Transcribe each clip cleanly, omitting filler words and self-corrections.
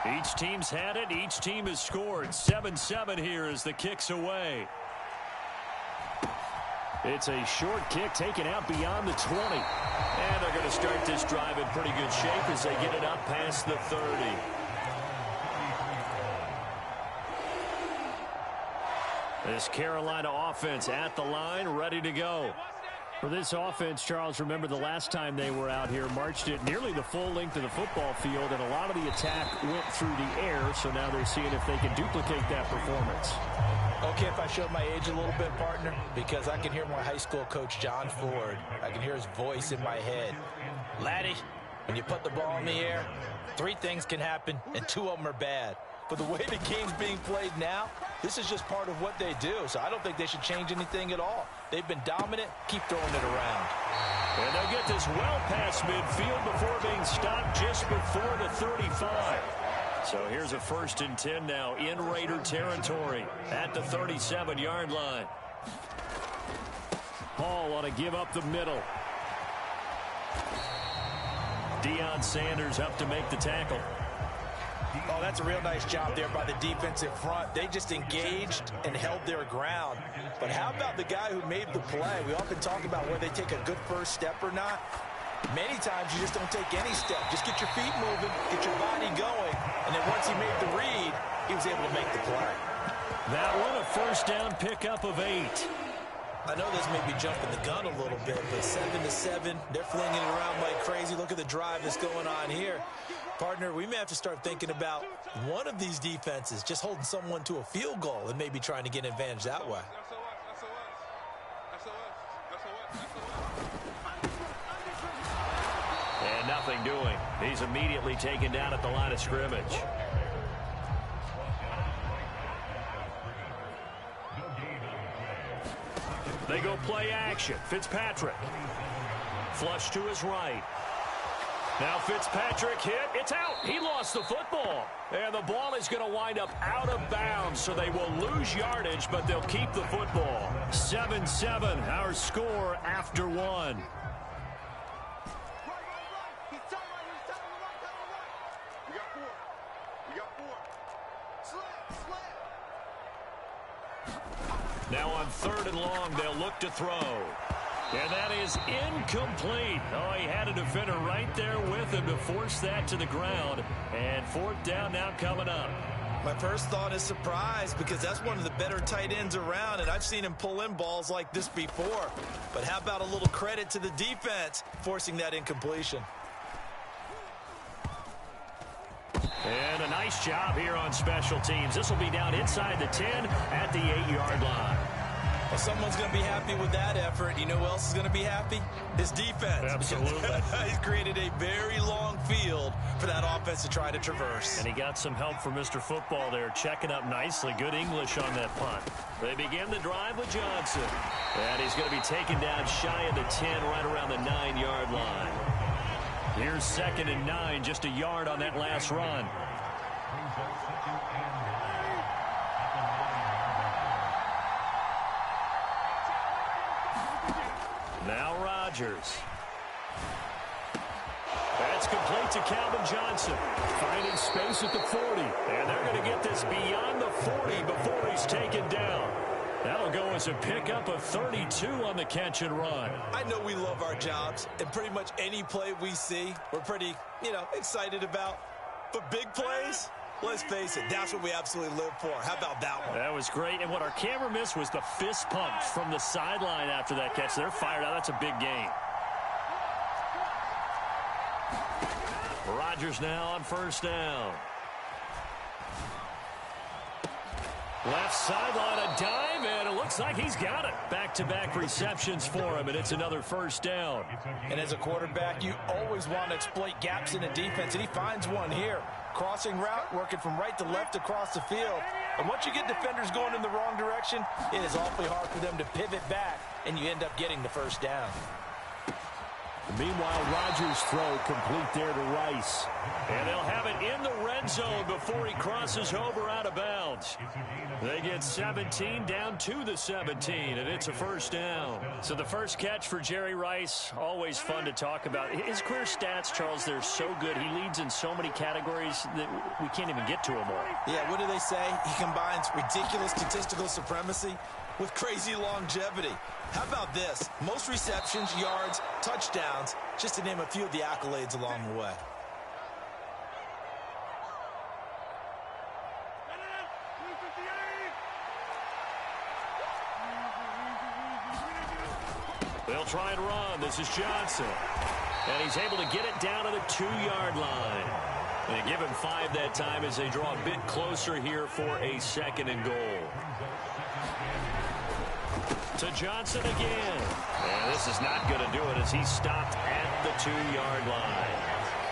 Each team's had it. Each team has scored. 7-7 here as the kick's away. It's a short kick taken out beyond the 20. And they're going to start this drive in pretty good shape as they get it up past the 30. This Carolina offense at the line, ready to go. For this offense, Charles, remember the last time they were out here, marched it nearly the full length of the football field, and a lot of the attack went through the air, so now they're seeing if they can duplicate that performance. Okay, if I showed my age a little bit, partner, because I can hear my high school coach, John Ford. I can hear his voice in my head. Laddie, when you put the ball in the air, 3 things can happen, and 2 of them are bad. But the way the game's being played now, this is just part of what they do. So I don't think they should change anything at all. They've been dominant. Keep throwing it around. And they'll get this well past midfield before being stopped just before the 35. So here's a 1st and 10 now in Raider territory at the 37-yard line. Hall on a give up the middle. Deion Sanders up to make the tackle. Oh, that's a real nice job there by the defensive front. They just engaged and held their ground. But how about the guy who made the play? We often talk about whether they take a good first step or not. Many times you just don't take any step. Just get your feet moving, get your body going, and then once he made the read, he was able to make the play. That one a 1st down pickup of 8. I know this may be jumping the gun a little bit, but 7-7, they're flinging it around like crazy. Look at the drive that's going on here. Partner, we may have to start thinking about one of these defenses just holding someone to a field goal and maybe trying to get an advantage that way. And nothing doing. He's immediately taken down at the line of scrimmage. They go play action. Fitzpatrick. Flush to his right. Now Fitzpatrick hit. It's out. He lost the football. And the ball is going to wind up out of bounds, so they will lose yardage, but they'll keep the football. 7-7, our score after 1. Now on 3rd and long, they'll look to throw. And that is incomplete. Oh, he had a defender right there with him to force that to the ground. And 4th down now coming up. My first thought is surprise, because that's one of the better tight ends around, and I've seen him pull in balls like this before. But how about a little credit to the defense forcing that incompletion? And a nice job here on special teams. This will be down inside the 10 at the 8-yard line. Well, someone's going to be happy with that effort. You know who else is going to be happy? His defense. Absolutely. He's created a very long field for that offense to try to traverse. And he got some help from Mr. Football there, checking up nicely. Good English on that punt. They begin the drive with Johnson. And he's going to be taken down shy of the 10, right around the 9-yard line. Here's 2nd and 9, just a yard on that last run. Now Rodgers. That's complete to Calvin Johnson. Finding space at the 40. And they're going to get this beyond the 40 before he's taken down. That'll go as a pickup of 32 on the catch and run. I know we love our jobs, and pretty much any play we see, we're pretty, excited about. But big plays, let's face it, that's what we absolutely live for. How about that one? That was great. And what our camera missed was the fist pump from the sideline after that catch. They're fired out. That's a big gain. Rodgers now on 1st down. Left sideline, a dive, and it looks like he's got it. Back-to-back receptions for him, and it's another 1st down. And as a quarterback, you always want to exploit gaps in the defense, and he finds one here. Crossing route, working from right to left across the field. And once you get defenders going in the wrong direction, it is awfully hard for them to pivot back, and you end up getting the 1st down. Meanwhile, Rodgers' throw complete there to Rice. And they'll have it in the red end zone before he crosses over out of bounds. They get 17 down to the 17, and it's a first down. So the first catch for Jerry Rice, always fun to talk about. His career stats, Charles, they're so good. He leads in so many categories that we can't even get to them all. Yeah, what do they say? He combines ridiculous statistical supremacy with crazy longevity. How about this? Most receptions, yards, touchdowns, just to name a few of the accolades along the way. They'll try and run. This is Johnson. And he's able to get it down to the 2-yard line. And they give him 5 that time as they draw a bit closer here for a 2nd and goal. To Johnson again. And this is not going to do it as he's stopped at the 2-yard line.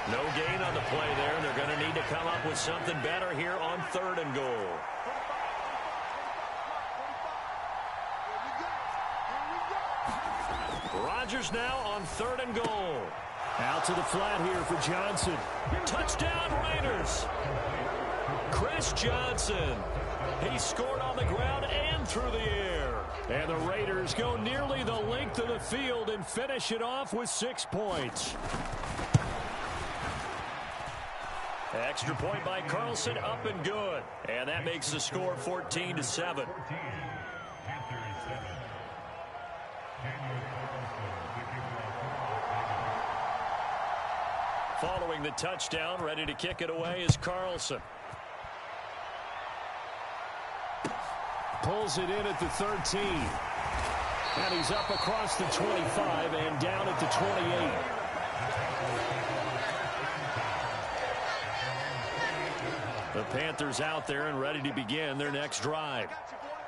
No gain on the play there. They're going to need to come up with something better here on 3rd and goal. Rodgers now on 3rd and goal. Out to the flat here for Johnson. Touchdown Raiders. Chris Johnson. He scored on the ground and through the air. And the Raiders go nearly the length of the field and finish it off with 6 points. Extra point by Carlson, up and good. And that makes the score 14-7. Following the touchdown, ready to kick it away is Carlson. Pulls it in at the 13. And he's up across the 25 and down at the 28. The Panthers out there and ready to begin their next drive.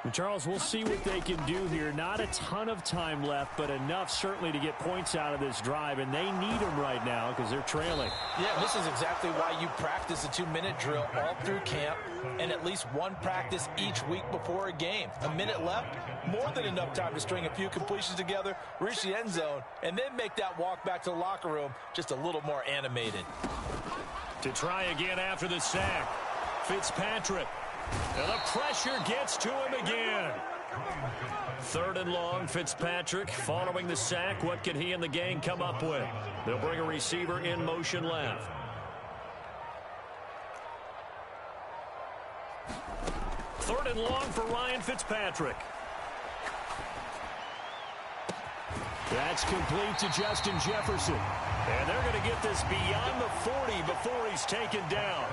And Charles, we'll see what they can do here. Not a ton of time left, but enough certainly to get points out of this drive, and they need them right now because they're trailing. Yeah, this is exactly why you practice a 2-minute drill all through camp and at least one practice each week before a game. A minute left, more than enough time to string a few completions together, reach the end zone, and then make that walk back to the locker room just a little more animated. To try again after the sack, Fitzpatrick. And the pressure gets to him again. 3rd and long, Fitzpatrick following the sack. What can he and the gang come up with? They'll bring a receiver in motion left. Third and long for Ryan Fitzpatrick. That's complete to Justin Jefferson. And they're going to get this beyond the 40 before he's taken down.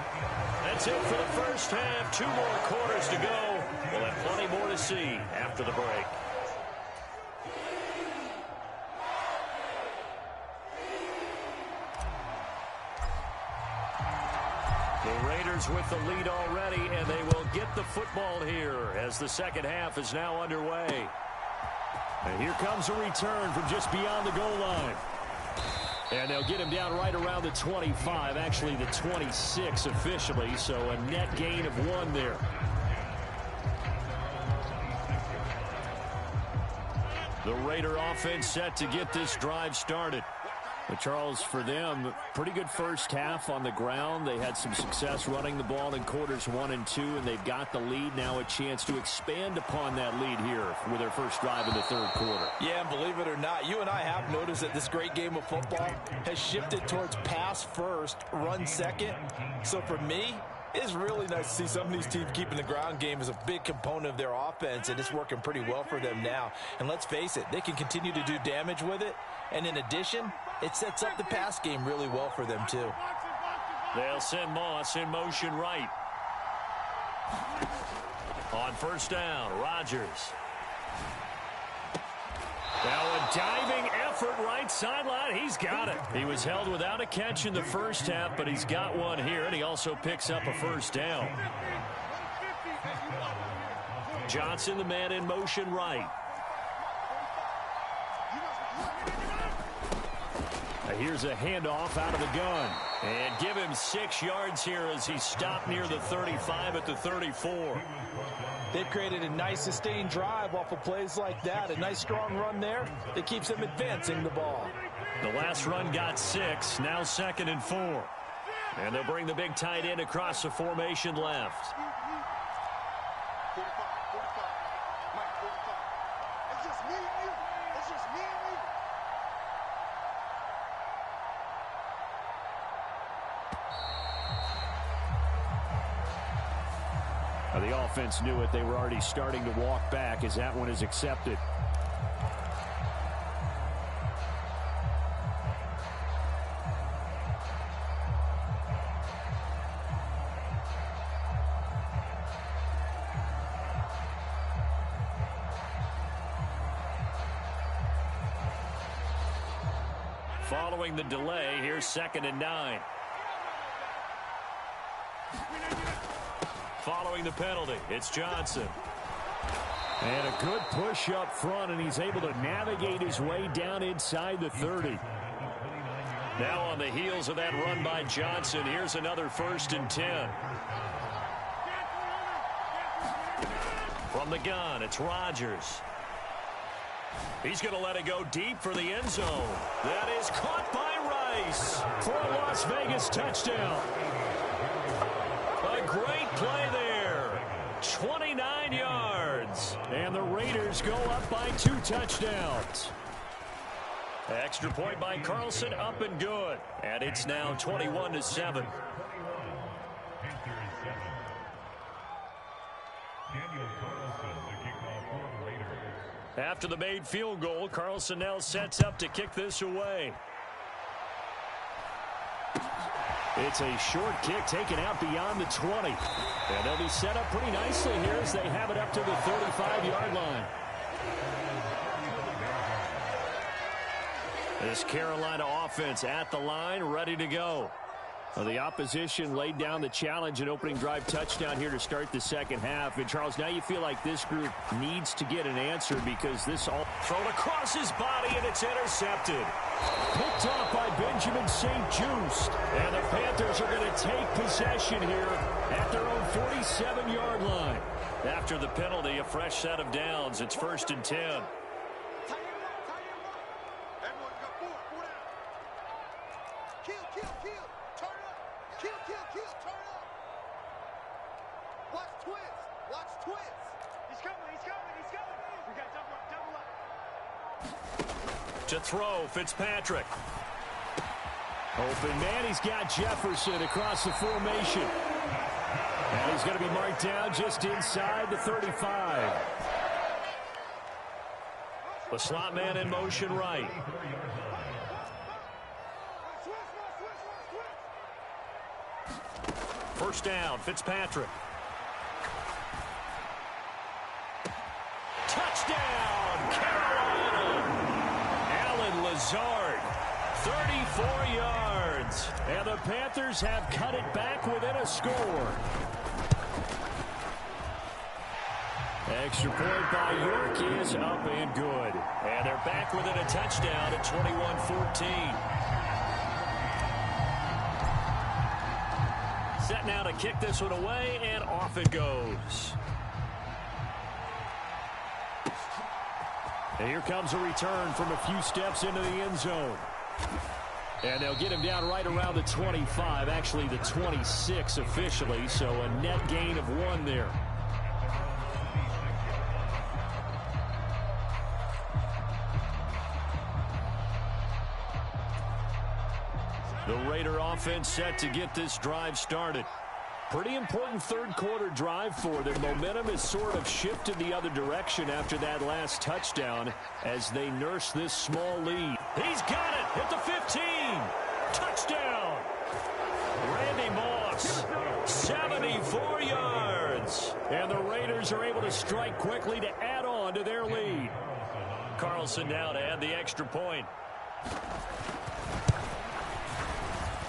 That's it for the first half. 2 more quarters to go. We'll have plenty more to see after the break. The Raiders with the lead already, and they will get the football here as the second half is now underway. And here comes a return from just beyond the goal line. And they'll get him down right around the 25, actually the 26 officially, so a net gain of 1 there. The Raider offense set to get this drive started. But Charles, for them, pretty good first half on the ground. They had some success running the ball in quarters 1 and 2, and they've got the lead. Now a chance to expand upon that lead here with their first drive in the 3rd quarter. Yeah, and believe it or not, you and I have noticed that this great game of football has shifted towards pass first, run second. So for me, it's really nice to see some of these teams keeping the ground game as a big component of their offense, and it's working pretty well for them now. And let's face it, they can continue to do damage with it. And in addition, it sets up the pass game really well for them, too. They'll send Moss in motion right. On first down, Rodgers. Now a diving effort right sideline. He's got it. He was held without a catch in the first half, but he's got one here, and he also picks up a first down. Johnson, the man in motion right. Here's a handoff out of the gun. And give him 6 yards here as he stopped near the 35 at the 34. They've created a nice sustained drive off of plays like that. A nice strong run there that keeps them advancing the ball. The last run got 6. Now 2nd and 4. And they'll bring the big tight end across the formation left. 45, 45. Mike, 45. It's just me and you. It's just me and you. The offense knew it. They were already starting to walk back as that one is accepted. Following the delay, here's 2nd and 9. Following the penalty, it's Johnson. And a good push up front, and he's able to navigate his way down inside the 30. Now on the heels of that run by Johnson, here's another 1st and 10. From the gun, it's Rodgers. He's going to let it go deep for the end zone. That is caught by Rice for a Las Vegas touchdown. A great play there. 29 yards. And the Raiders go up by 2 touchdowns. Extra point by Carlson, up and good. And it's now 21-7. After the made field goal, Carlson now sets up to kick this away. It's a short kick taken out beyond the 20. And they'll be set up pretty nicely here as they have it up to the 35-yard line. This Carolina offense at the line, ready to go. Well, the opposition laid down the challenge and opening drive touchdown here to start the second half. And, Charles, now you feel like this group needs to get an answer because this all thrown across his body, and it's intercepted. Picked off by Benjamin St. Just. And the Panthers are going to take possession here at their own 47-yard line. After the penalty, a fresh set of downs. It's 1st and 10. To throw, Fitzpatrick. Open man, he's got Jefferson across the formation. And he's going to be marked down just inside the 35. The slot man in motion right. First down, Fitzpatrick. Touchdown, Carolina. Allen Lazard, 34 yards. And the Panthers have cut it back within a score. Extra point by York is up and good. And they're back within a touchdown at 21-14. Set now to kick this one away, and off it goes. And here comes a return from a few steps into the end zone. And they'll get him down right around the 25, actually the 26 officially, so a net gain of 1 there. The Raider offense set to get this drive started. Pretty important third quarter drive for them. Momentum has sort of shifted the other direction after that last touchdown as they nurse this small lead. He's got it at the 15. Touchdown. Randy Moss, 74 yards. And the Raiders are able to strike quickly to add on to their lead. Carlson now to add the extra point.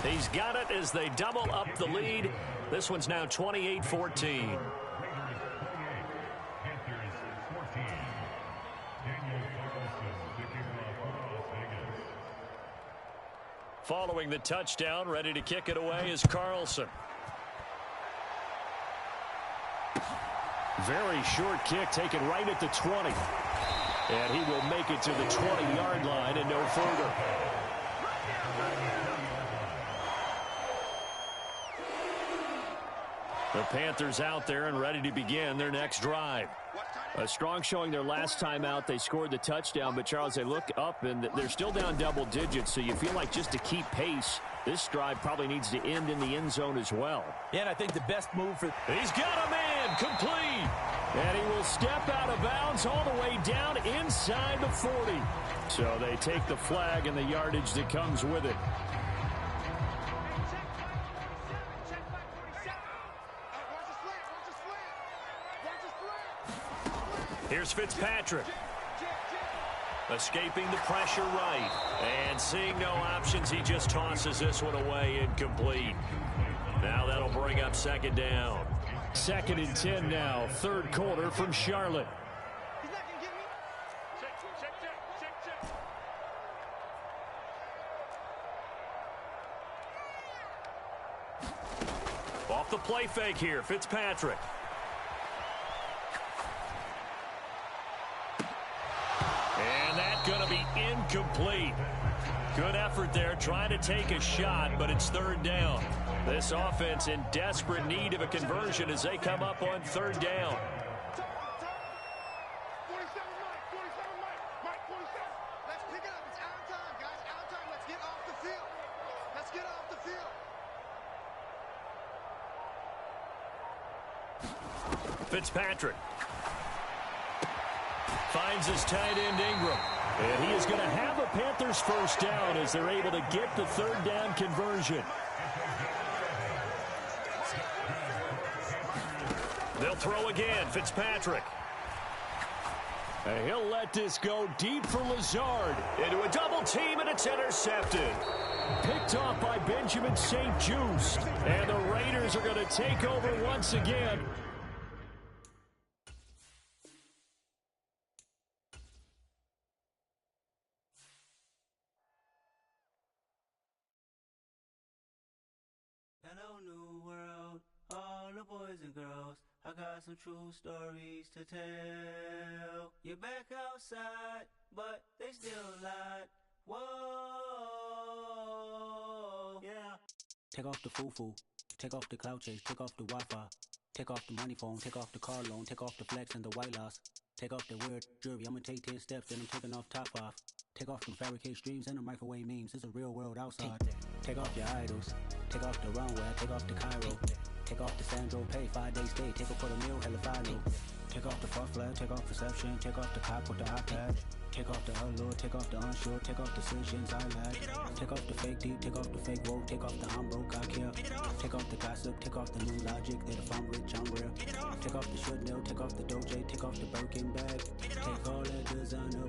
He's got it as they double up the lead. This one's now 28-14. Following the touchdown, ready to kick it away is Carlson. Very short kick taken right at the 20. And he will make it to the 20-yard line and no further. The Panthers out there and ready to begin their next drive. A strong showing their last time out. They scored the touchdown, but Charles, they look up and they're still down double digits, so you feel like just to keep pace, this drive probably needs to end in the end zone as well. Yeah, and I think the best move for... He's got a man, complete. And he will step out of bounds all the way down inside the 40. So they take the flag and the yardage that comes with it. Here's Fitzpatrick. Escaping the pressure right. And seeing no options, he just tosses this one away incomplete. Now that'll bring up second down. 2nd and 10 now. 3rd quarter from Charlotte. Off the play fake here, Fitzpatrick. And that's going to be incomplete. Good effort there, trying to take a shot, but it's 3rd down. This offense in desperate need of a conversion as they come up on 3rd down. Let's pick it up. It's out time, guys. Out time. Let's get off the field. Let's get off the field. Fitzpatrick finds his tight end Ingram. And he is going to have a Panthers first down as they're able to get the 3rd down conversion. They'll throw again, Fitzpatrick. And he'll let this go deep for Lazard. Into a double team, and it's intercepted. Picked off by Benjamin St-Juste. And the Raiders are going to take over once again. Hello, new world, all the boys and girls. I got some true stories to tell. You're back outside, but they still lied. Whoa, yeah. Take off the foo-foo, take off the cloud chase, take off the Wi-Fi, take off the money phone, take off the car loan, take off the flex and the white loss, take off the weird jewelry. I'ma take 10 steps and I'm taking off top 5. Take off the fabricate streams and the microwave memes. It's a real world outside. Take off your idols. Take off the runway. Take off the Cairo. Take off the Sandro Pay. 5-day stay. Take off for the meal. Hella final. Take off the far flag. Take off perception. Take off the cop with the iPad. Take off the allure. Take off the unsure. Take off decisions I lag. Take off the fake deep. Take off the fake woke. Take off the I'm broke. I care. Take off the gossip. Take off the new logic that if I'm rich I'm real. Take off the should know. Take off the Doje. Take off the Birkin bag. Take all that designer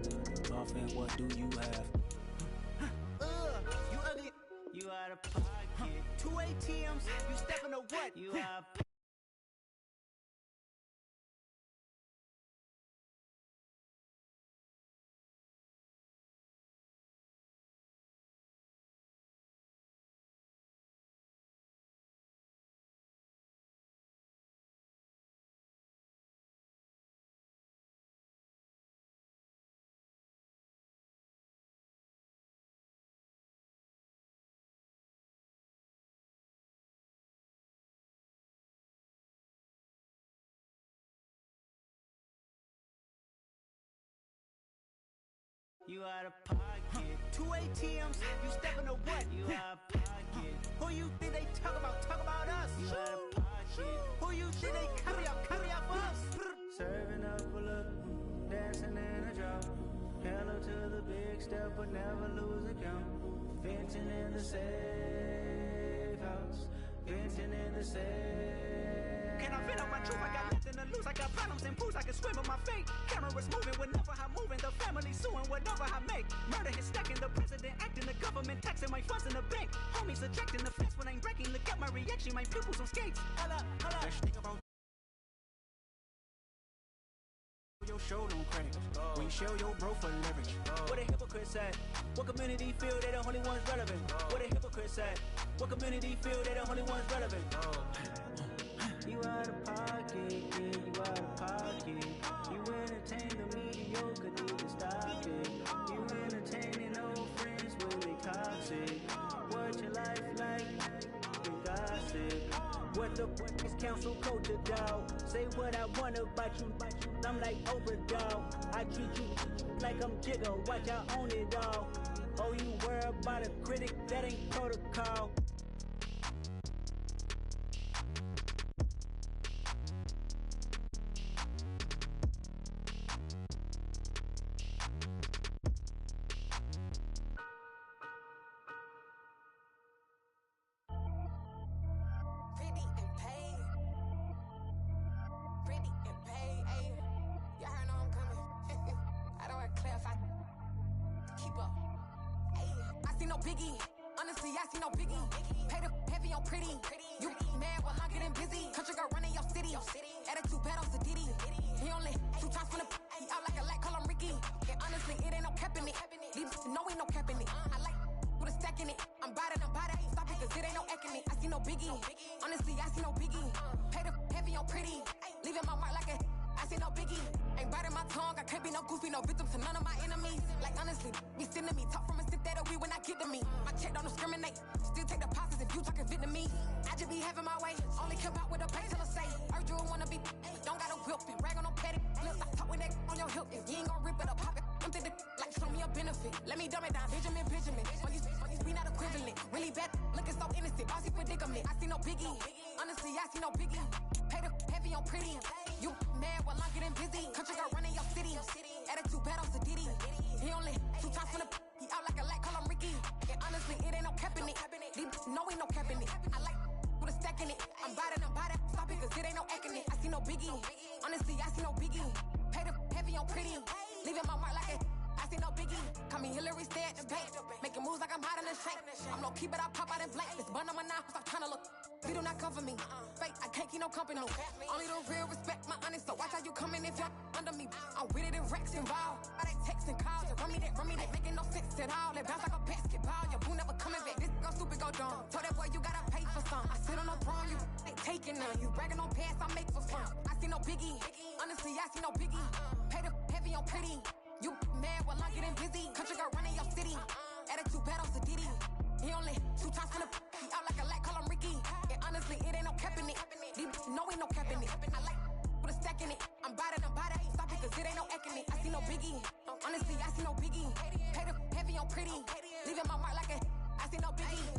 off and what do you have? You ugly. You out of pocket. 2 ATMs. You stepping to what? You out. You out of pocket. 2 ATMs, you stepping to what? You out of pocket. Who you think they talk about? Talk about us. You out of pocket. Who you think they carry out for us? Serving up a look, dancing in a drop. Hello to the big step, but never lose a count. Venting in the safe house. Venting in the safe. Can I vent out my truth? I got nothing to lose. I got problems and booze. I can swim on my fate. Cameras moving whenever I'm moving. The family suing whatever I make. Murder is stacking. The president acting. The government taxing my funds in the bank. Homies ejecting the fence when I'm breaking. Look at my reaction. My pupils on skates. Hold up, hold up. Let's think about your show don't crack. When you show your bro for leverage. What a hypocrite said. What community feel they the only ones relevant? What a hypocrite said. What community feel they the only ones relevant? You out of pocket, yeah, you out of pocket. You entertain the mediocre, need to stop it. You entertaining old friends when they toxic. What your life like? You gossip. What the the council culture, dog. Say what I want about you, I'm like overdog. I treat you like I'm Jigga, watch I own it all. Oh, you worry about a critic, that ain't protocol. Biggie, honestly, I see no biggie. Pay the heavy on pretty. You mad while I'm getting busy. Country girl running your city. Attitude bad on Diddy. He only 2 times from the he out like a light, call him Ricky. And honestly, it ain't no cap in it. These know ain't no cap in it. I like with a stack in it. I'm by that. Stop it, cause it ain't no eck in it. I see no biggie. Honestly, I see no biggie. Pay the heavy on pretty. Leaving my mark like a I see no biggie. Ain't biting my tongue. I can't be no goofy, no victim to none of my enemies. Like honestly, be sending me talk from a sit that'll be when I get to me. My check don't discriminate. Still take deposits if you talking Vietnamese. I just be having my way. Only care about what the pay till I say. Urge you wanna be, don't gotta whip and rag on no petty. Lips I talk with that on your hip. If you ain't gon' rip it up, pop it. I'm thinking like show me a benefit. Let me dumb it down, Benjamin. When you be not equivalent. Really bad, looking so innocent. Bossy predicament. I see no biggie. Honestly, I see no biggie. Pay the heavy on pretty. You mad while I'm getting busy. Country girl running your city. Attitude bad on Diddy. He only 2 times from the he out like a light, call him Ricky. And honestly, it ain't no cap in it. These know ain't no cap in it. I like with a stack in it. I'm by that. Stop it, cause it ain't no eck in it. I see no biggie. Honestly, I see no biggie. Pay the heavy on pretty. Leaving my mark like a I see no biggie. Call me Hillary, stay at the bank. Making moves like I'm hot in the shank. I'm low key, but I pop out in blank. This bun on my knife, stop trying to look. They do not cover me. Fake, I can't keep no company. Only the real respect my honest. So watch how you coming if you're under me. I'm with it in Rex involved. I they text and calls. You run me that, making no sense at all. They bounce like a basketball. Your boo never coming back. This go stupid, go dumb. Told that boy you gotta pay for some. I sit on no throne, you ain't taking none. You bragging on pants, I make for fun. I see no biggie. Honestly, I see no biggie. Pay the heavy on pretty. You mad while I'm getting busy. Country girl running your city. Attitude bad on Diddy. He only 2 times from the he out like a light, call him Ricky. And honestly, it ain't no cap in it. These know ain't no cap in it. I like with a stack in it. I'm by that. Stop it, cause it ain't no eck in it. I see no biggie. Honestly, I see no biggie. Pay the heavy on pretty. Leaving my mark like a I see no biggie.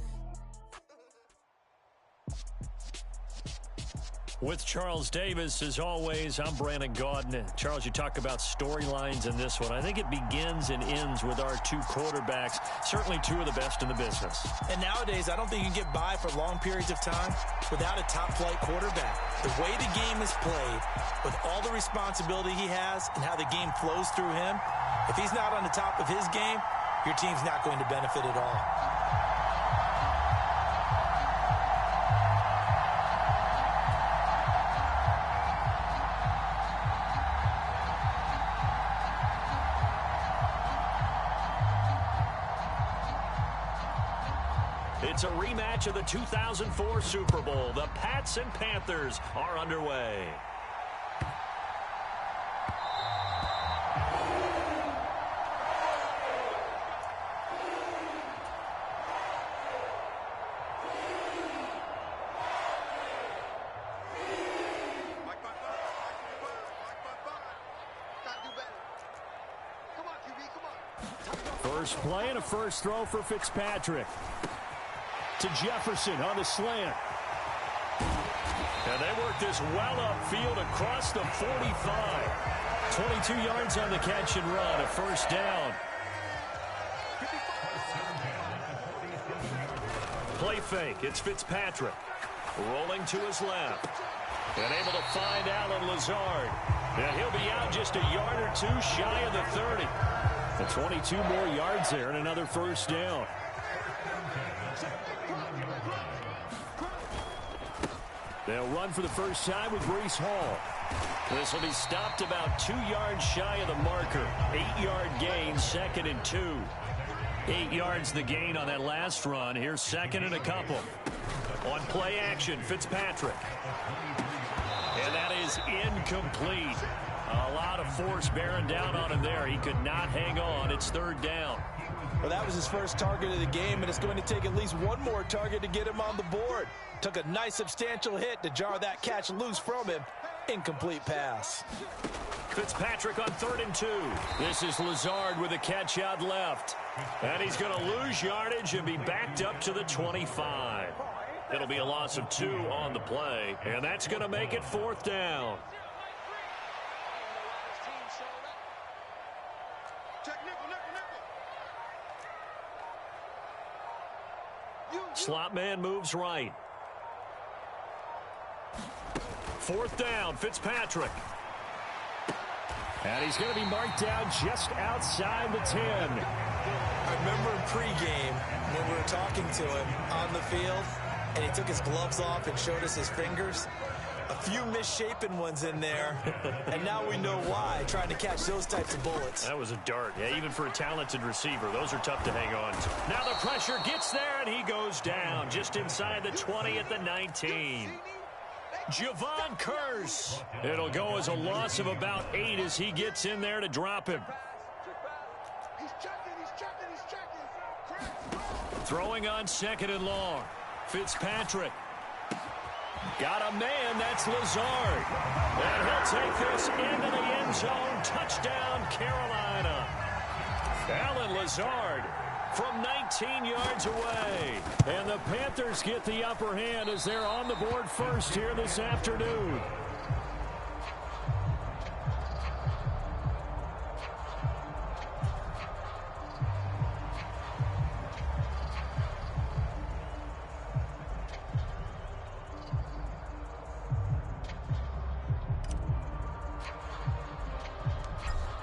With Charles Davis, as always, I'm Brandon Gaudin. Charles, you talk about storylines in this one. I think it begins and ends with our 2 quarterbacks, certainly 2 of the best in the business. And nowadays, I don't think you can get by for long periods of time without a top-flight quarterback. The way the game is played, with all the responsibility he has and how the game flows through him, if he's not on the top of his game, your team's not going to benefit at all. It's a rematch of the 2004 Super Bowl. The Pats and Panthers are underway. First play and a first throw for Fitzpatrick. To Jefferson on the slant. And they work this well upfield across the 45. 22 yards on the catch and run, a first down. Play fake, it's Fitzpatrick. Rolling to his left. And able to find Alan Lazard. And he'll be out just a yard or 2 shy of the 30. And 22 more yards there and another first down. They'll run for the first time with Breece Hall. This will be stopped about 2 yards shy of the marker. 8-yard gain, 2nd and 2. 8 yards the gain on that last run. Here's 2nd and a couple. On play action, Fitzpatrick. And that is incomplete. A lot of force bearing down on him there. He could not hang on. It's third down. Well, that was his first target of the game, and it's going to take at least one more target to get him on the board. Took a nice substantial hit to jar that catch loose from him. Incomplete pass. Fitzpatrick on 3rd and 2. This is Lazard with a catch out left. And he's going to lose yardage and be backed up to the 25. It'll be a loss of 2 on the play, and that's going to make it 4th down. Slot man moves right. 4th down, Fitzpatrick. And he's going to be marked down just outside the 10. I remember in pregame when we were talking to him on the field, and he took his gloves off and showed us his fingers. A few misshapen ones in there, and now we know why, trying to catch those types of bullets. That was a dart. Yeah, even for a talented receiver, those are tough to hang on to. Now the pressure gets there, and he goes down just inside the 20 at the 19. Javon Curse. It'll go as a loss of about 8 as he gets in there to drop him. Throwing on 2nd and long. Fitzpatrick. Got a man, that's Lazard. And he'll take this into the end zone. Touchdown, Carolina. Alan Lazard from 19 yards away. And the Panthers get the upper hand as they're on the board first here this afternoon.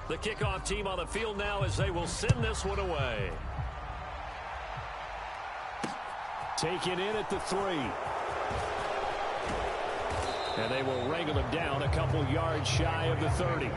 The kickoff team on the field now as they will send this one away. Taken in at the 3. And they will wrangle him down a couple yards shy of the 30.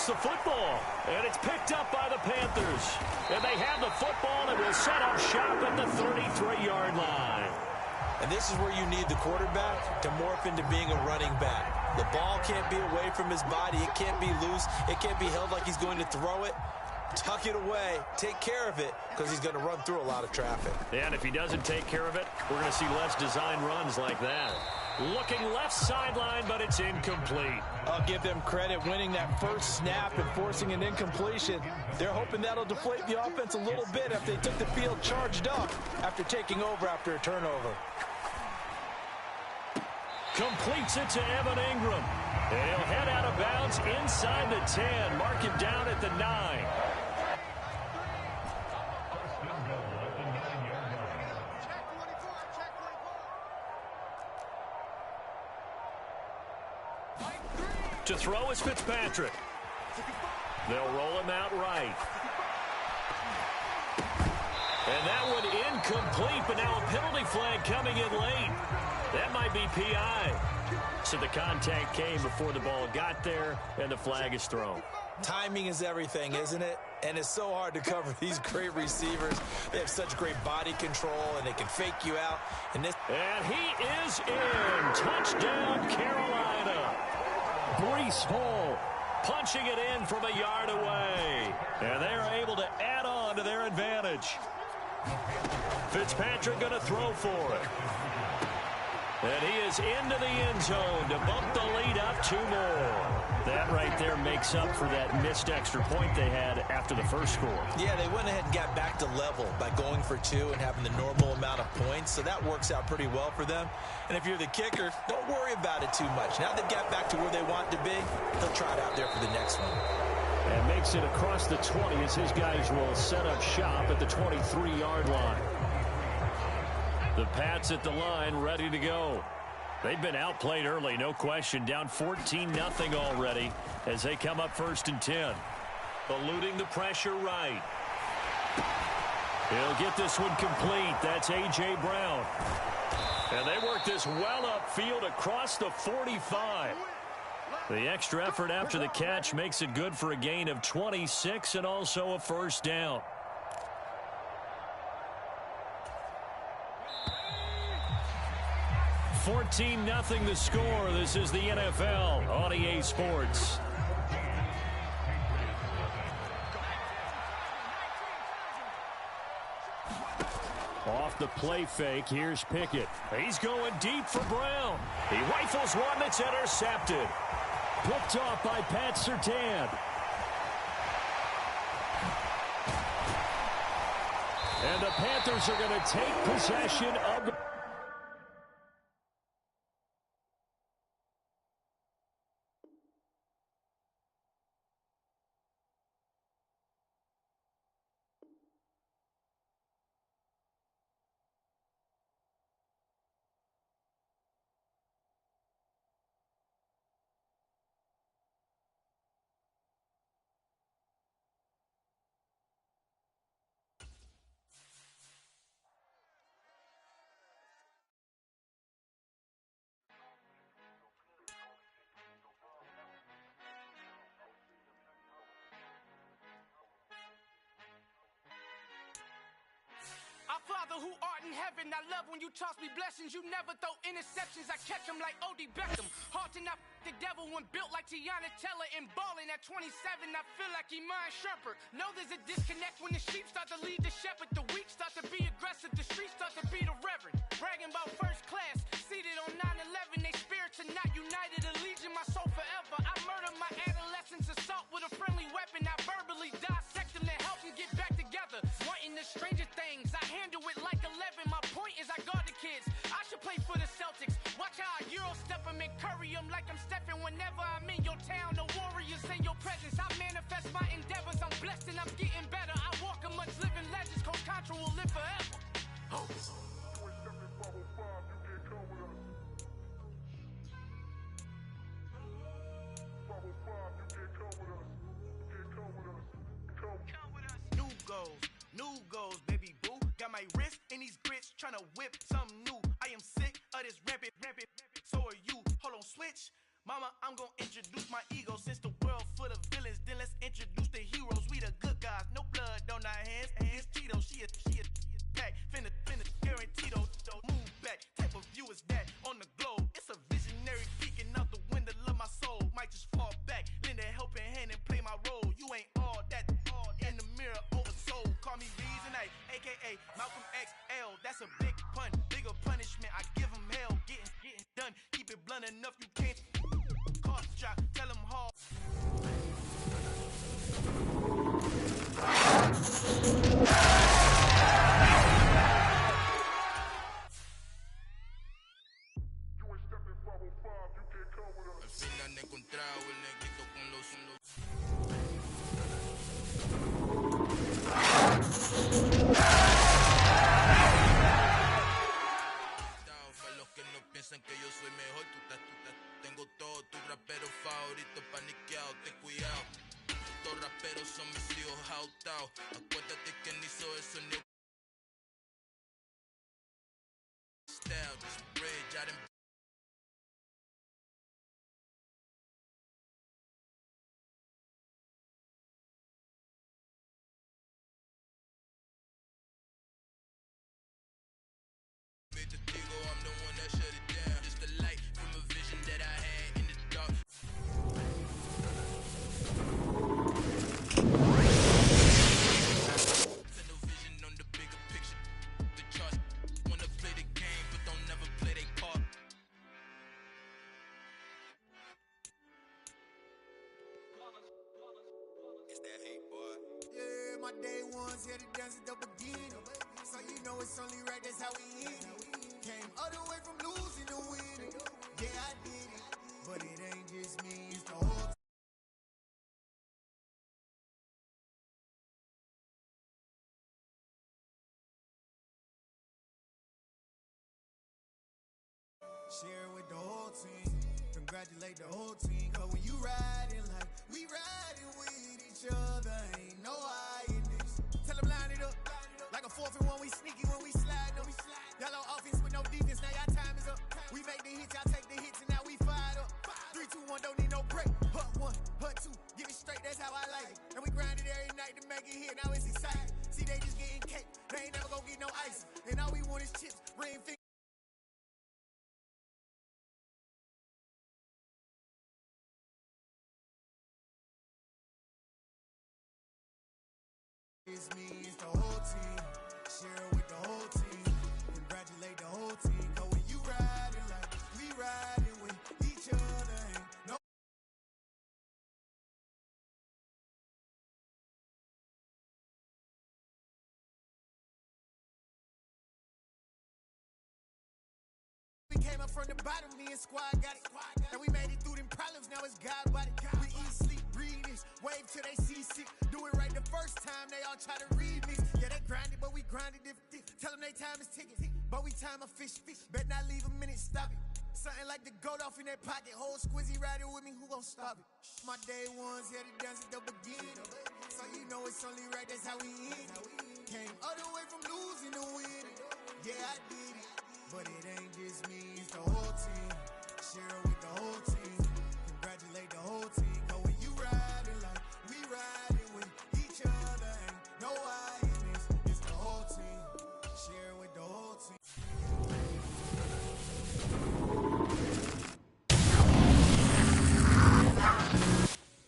The football, and it's picked up by the Panthers. And they have the football and will set up shop at the 33-yard line. And this is where you need the quarterback to morph into being a running back. The ball can't be away from his body. It can't be loose. It can't be held like he's going to throw it. Tuck it away. Take care of it because he's going to run through a lot of traffic. And if he doesn't take care of it, we're going to see less design runs like that. Looking left sideline, but it's incomplete. I'll give them credit winning that first snap and forcing an incompletion. They're hoping that'll deflate the offense a little bit after they took the field charged up after taking over after a turnover. Completes it to Evan Ingram. And he'll head out of bounds inside the 10. Mark him down at the 9. To throw is Fitzpatrick. They'll roll him out right. And that one incomplete, but now a penalty flag coming in late. That might be PI. So the contact came before the ball got there, and the flag is thrown. Timing is everything, isn't it? And it's so hard to cover these great receivers. They have such great body control, and they can fake you out. And he is in. Touchdown, Carolina. Breece Hall punching it in from a yard away. And they're able to add on to their advantage. Fitzpatrick going to throw for it. And he is into the end zone to bump the lead up 2 more. That right there makes up for that missed extra point they had after the first score. Yeah, they went ahead and got back to level by going for 2 and having the normal amount of points. So that works out pretty well for them. And if you're the kicker, don't worry about it too much. Now they've got back to where they want to be, they'll try it out there for the next one. And makes it across the 20 as his guys will set up shop at the 23-yard line. The Pats at the line, ready to go. They've been outplayed early, no question. Down 14-0 already as they come up 1st and 10. Eluding the pressure right. He'll get this one complete. That's A.J. Brown. And they work this well upfield across the 45. The extra effort after the catch makes it good for a gain of 26 and also a first down. $14-0 the score. This is the NFL on EA Sports. Off the play fake, here's Pickett. He's going deep for Brown. He rifles one that's intercepted. Picked off by Pat Surtain. And the Panthers are going to take possession of the... Our Father who art in heaven, I love when you toss me blessings. You never throw interceptions, I catch them like O.D. Beckham. Hard to not the devil when built like Tiana Teller and balling at 27. I feel like Iman Shumpert. Know there's a disconnect when the sheep start to lead the shepherd. The weak start to be aggressive, the streets start to be the reverend. Bragging about first class, seated on 9/11. They spirits are not united, a legion, my soul forever. I murder my adolescence, assault with a friendly weapon. I verbally dissect them to help them get back together. Wanting the stranger things, I handle it like 11. My point is I guard the kids. I should play for the Celtics. Watch how I Euro step them and curry them like I'm stepping whenever I'm in your town. The warriors in your presence. I manifest my endeavors. I'm blessed and I'm getting better. I walk amongst living legends. Coach Contra will live forever. Oh. New goals, baby boo. Got my wrist in these grits, tryna whip something new. I am sick of this rampant. So are you. Hold on, switch. Mama, I'm gonna introduce my ego. Since the world full of villains, then let's introduce the heroes. We the good guys, no blood on our hands. Hands Tito, she a back. Finna, guaranteed. Move back. Type of view is that on the globe. It's a visionary peeking out the window of my soul. Might just fall back, lend a helping hand and play my role. You ain't all that. In the mirror, oversold. Call me Reasonite, a.k.a. Malcolm XL. That's a big pun, bigger punishment. I give him hell, getting done. Keep it blunt enough, you can't. Cost drop, tell him hard. Al fin han encontrado el negrito con los para los que no piensan que yo soy mejor, tengo todo tu rapero favorito paniqueado, ten cuidado. Estos raperos son mis hijos jautados. Acuérdate que ni hizo eso ni style, this bridge, I didn't. Testigo, I'm the one that shut it down. Just the light from a vision that I had in the dark. Send no vision on the bigger picture. The charts wanna play the game, but don't never play their part. It's that hate, boy. Yeah, my day ones here to dance at the beginning. So you know it's only right, that's how we end it. Came all the way from losing to winning. Yeah, I did it, but it ain't just me, it's the whole. Share with the whole team, congratulate the whole team. Cause when you riding like we riding with each other, ain't no hiding this. Tell them line it up, like a 4th and 1, we sneaky when we slide them. Y'all on offense with no defense, now y'all time. no ice. And all we want is chips, ring fingers. It's me, it's the whole team. Share it with the whole team. Congratulate the whole team. Cause when you riding like we riding with each other, ain't no. We came up from the bottom, me and squad got it. And we made it through them problems, now it's God body. We eat, sleep, breathe this, wave till they see sick. Do it right the first time, they all try to read me. Yeah, they grinded, but we grinded different. Tell them they time is ticking, but we time a fish. Bet not leave a minute, stop it. Something like the goat off in that pocket. Whole squizzy riding with me, who gon' stop it? My day ones here to dance at the beginning. So you know it's only right, that's how we end. Came all the way from losing to winning. Yeah, I did it. But it ain't just me, it's the whole team. Share it with the whole team. Congratulate the whole team. Cause when you riding like we riding with each other, ain't no I in this. It's the whole team. Share it with the whole team.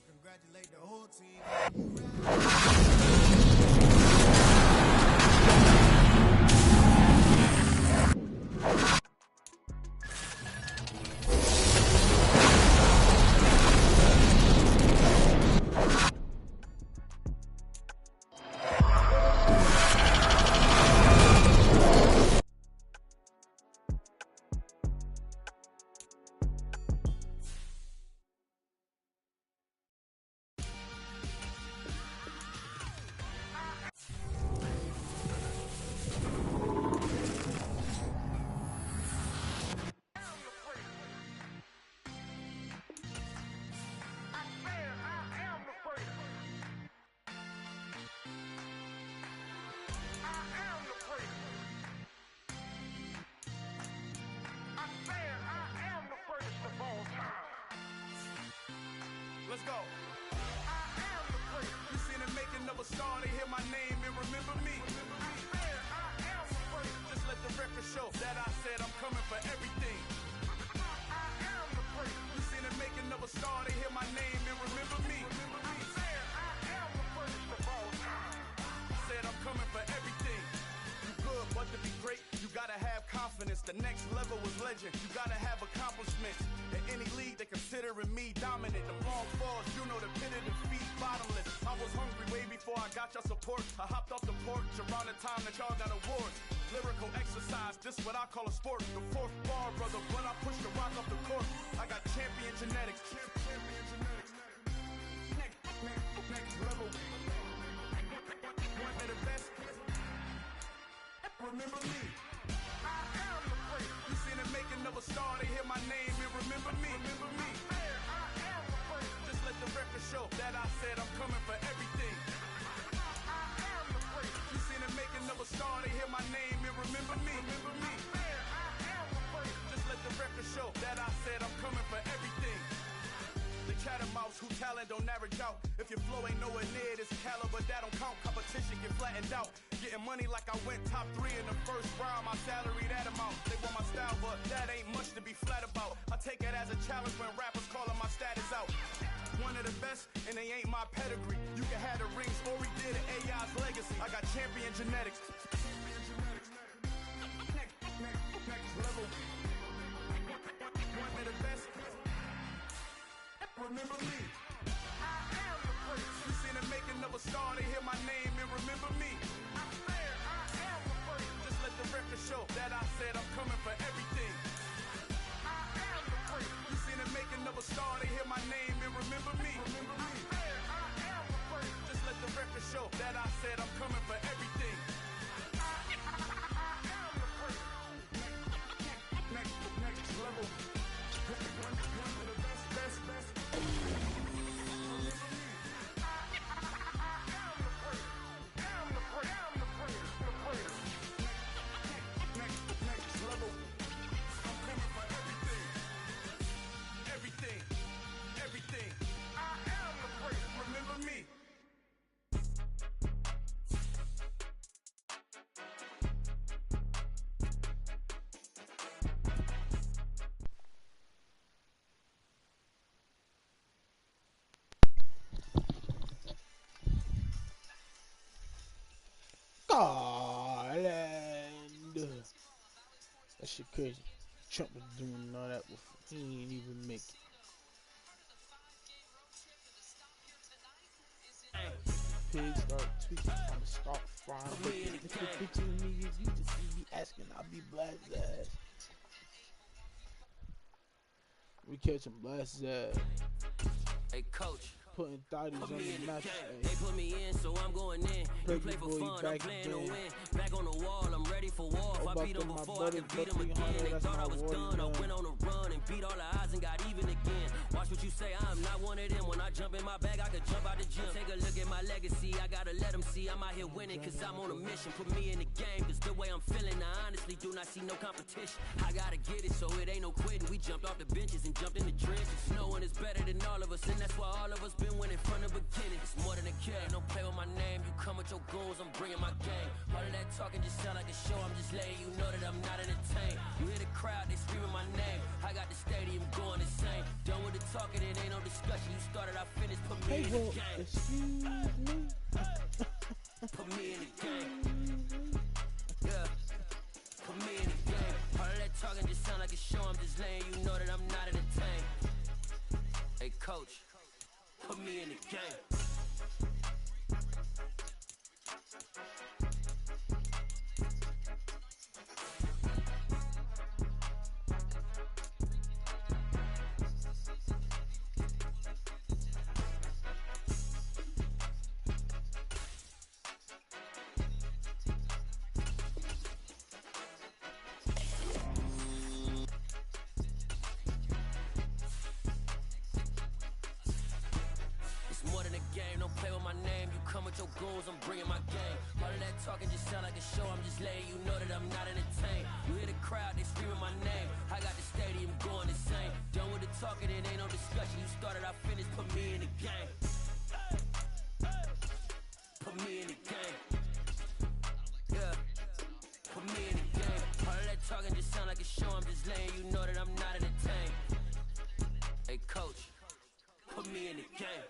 Congratulate the whole team. Let's go. I am the first. You seen the making of a star, they hear my name and remember me. I am the first. Just let the record show that I said I'm coming for everything. I am the first. You seen the making of a star, they hear my name and remember me. I am the first of all time. I said I'm coming for everything. You good, but to be great, you gotta have confidence. The next level was legend. You gotta have accomplishments. In any league, they considering me dominant. The long falls, you know the pit of defeat, bottomless. I was hungry way before I got your support. I hopped off the porch around the time that y'all got awards. Lyrical exercise, this what I call a sport. The fourth bar, brother, when I push the rock off the court. I got champion genetics. Champion genetics. Next level. One of the best. Remember me. I am the first. You seen the making of a star, they hear my name and remember me. Remember me. I am the first. Just let the record show that I said I'm coming for everything. I am the first. You seen the making of a star, they hear my name and remember me. Remember me. I am the first. Just let the record show that I said I'm coming for everything. The chattermouths who talent don't average out. If your flow ain't nowhere near this caliber, that don't count. Competition get flattened out. Getting money like I went top 3 in the first round. My salary that amount. They want my style, but that ain't much to be flat about. I take it as a challenge when rappers calling my status out. One of the best, and they ain't my pedigree. You can have the rings, or we did it, AI's legacy. I got champion genetics. Next level. One of the best. Remember me. I am the first. You seen the making of a star, they hear my name and remember me. I am the first. Just let the record show that I said I'm coming for everything. I am the first. You seen the making of a star, they hear my name and remember me. Remember me. I am the first. Just let the record show that I said I'm coming for everything. I Haaland. That shit crazy. Trump was doing all that before. He ain't even make it. Pigs start tweaking. I'ma start frying bacon. If you're bitching me, you be asking, I'll be blast ass. We catch him blast ass. Hey, coach. Putting thotties on the match. They put me in, so I'm going in. You play for fun, I'm playing to win. Back on the wall, I'm ready for war. If I beat them before, I can beat them again. They thought I was done. I went on a run and beat all the odds and got even again. Watch what you say, I'm not one of them. When I jump in my bag, I can jump out the gym. Take a look at my legacy, I gotta let them see I'm out here winning, cause I'm on a mission. Put me in the game, cause the way I'm feeling, I honestly do not see no competition. I gotta get it, so it ain't no quitting. We jumped off the benches and jumped in the trenches. No one is better than all of us, and that's why all of us been winning from the beginning. It's more than a kid, don't play with my name. You come with your goons, I'm bringing my game. All of that talking just sound like a show, I'm just letting you know that I'm not entertained. You hear the crowd, they screaming my name. I got the stadium going insane. Done with the talking, it ain't no discussion. You started, I finished, put me in the game. Excuse me. Put me in the game. Yeah. Put me in the game. All of that talking just sound like a show, I'm just letting you know that I'm not entertained. Hey, coach. Put me in the game. Your goals, I'm bringing my game. All of that talking just sound like a show, I'm just letting you know that I'm not entertained. You hear the crowd, they screaming my name. I got the stadium going insane. Done with the talking, it ain't no discussion. You started, I finished, put me in the game. Put me in the game. Yeah. Put me in the game. All of that talking just sound like a show, I'm just letting you know that I'm not entertained. Hey, coach, put me in the game.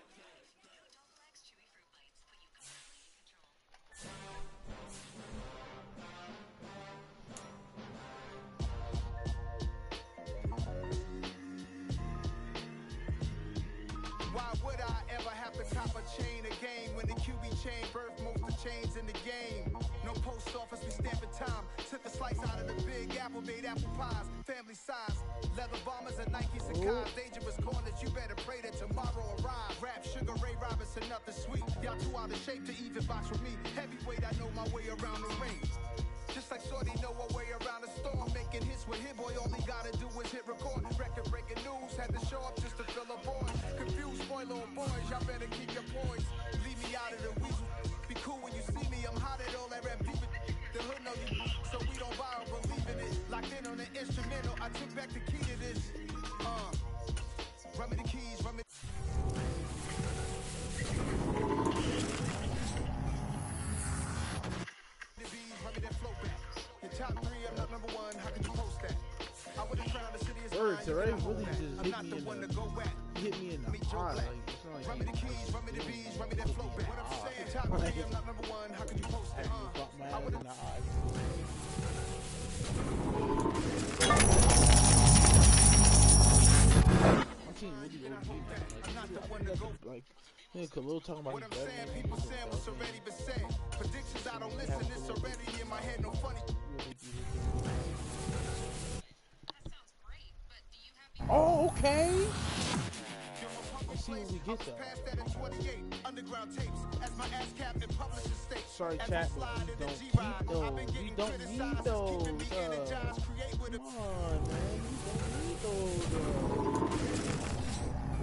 Why would I ever have to cop a chain a game when the QB chain birthed most of the chains in the game? No post office, we stamping time. Took a slice out of the big apple, made apple pies, family size. Leather bombers and Nikes and cars. Dangerous corners, you better pray that tomorrow arrive. Rap, Sugar Ray Robinson, nothing sweet. Y'all too out of shape to even box with me. Heavyweight, I know my way around the ring. Just like Shorty know her way around the storm. Making hits with Hit Boy, all he gotta do is hit record. Record breaking news, had to show up just to fill a void. Confused, spoiler on boys, y'all better keep your poise. Leave me out of the weasel. Be cool when you see me, I'm hot at all that rap deep. The hood know you, so we don't borrow, believe in it. Locked in on the instrumental, I took back the key to this. Run me the keys, run me. Top 3, I'm not number 1. How can you post that? I would have crowned the city as Birds, mine. right? Really just I'm not the one to go at. Hit me in the eye. Like, run me the keys, run me the bees, run me that flow back. What I'm saying, top 3, I'm not number 1. How can you post that? I would have. I'm not the one to go. Like, Khalil talking about what I'm saying, people saying what's already been said. Predictions, I don't listen, it's already in my head, no funny. Oh, okay. Let's see what we get though. Sorry, chat, but we don't need those. Come on, man.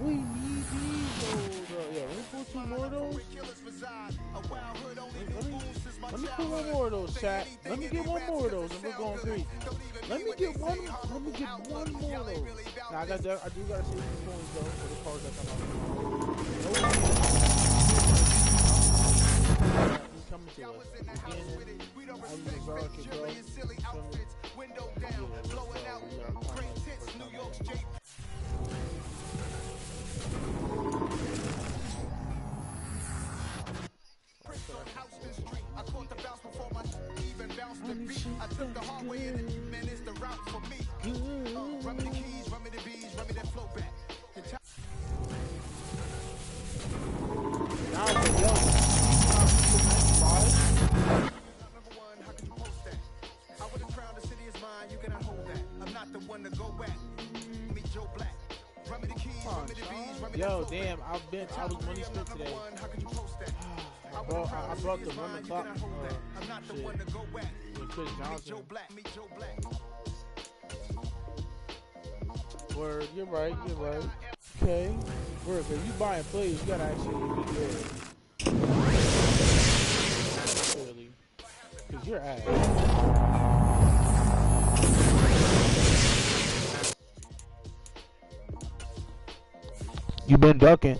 We don't need these though. Yeah, let me pull 2 more of those. Let me pull 1 more of those, chat. Let me get 1 more of those, and we're going 3. Let me get one more of those. Now I do gotta save some coins though for the cards that come out. He's coming to us. Again, I'm the Zark, bro. Window down, blowing out, great tits, New York's J. Houston Street, I caught the bounce before my I took the hard way and man, it's the route for me. Run me the keys, run me the bees, run me that flow back. Now for yo, Number one, how could you post that? I would have crowned the city is mine, you cannot hold that. I'm not the one to go back. Meet Joe Black. Run me the keys, run me the bees, run me yo, that flow damn, back. I was money spent today. How could you post that? I brought the 1 o'clock I'm not the one to go back. with Chris Meet Johnson. Joe Black, meet Joe Black. Word, you're right. Okay. Word, if you buying plays, you gotta actually be good. Clearly. Cause you're ass. You been ducking.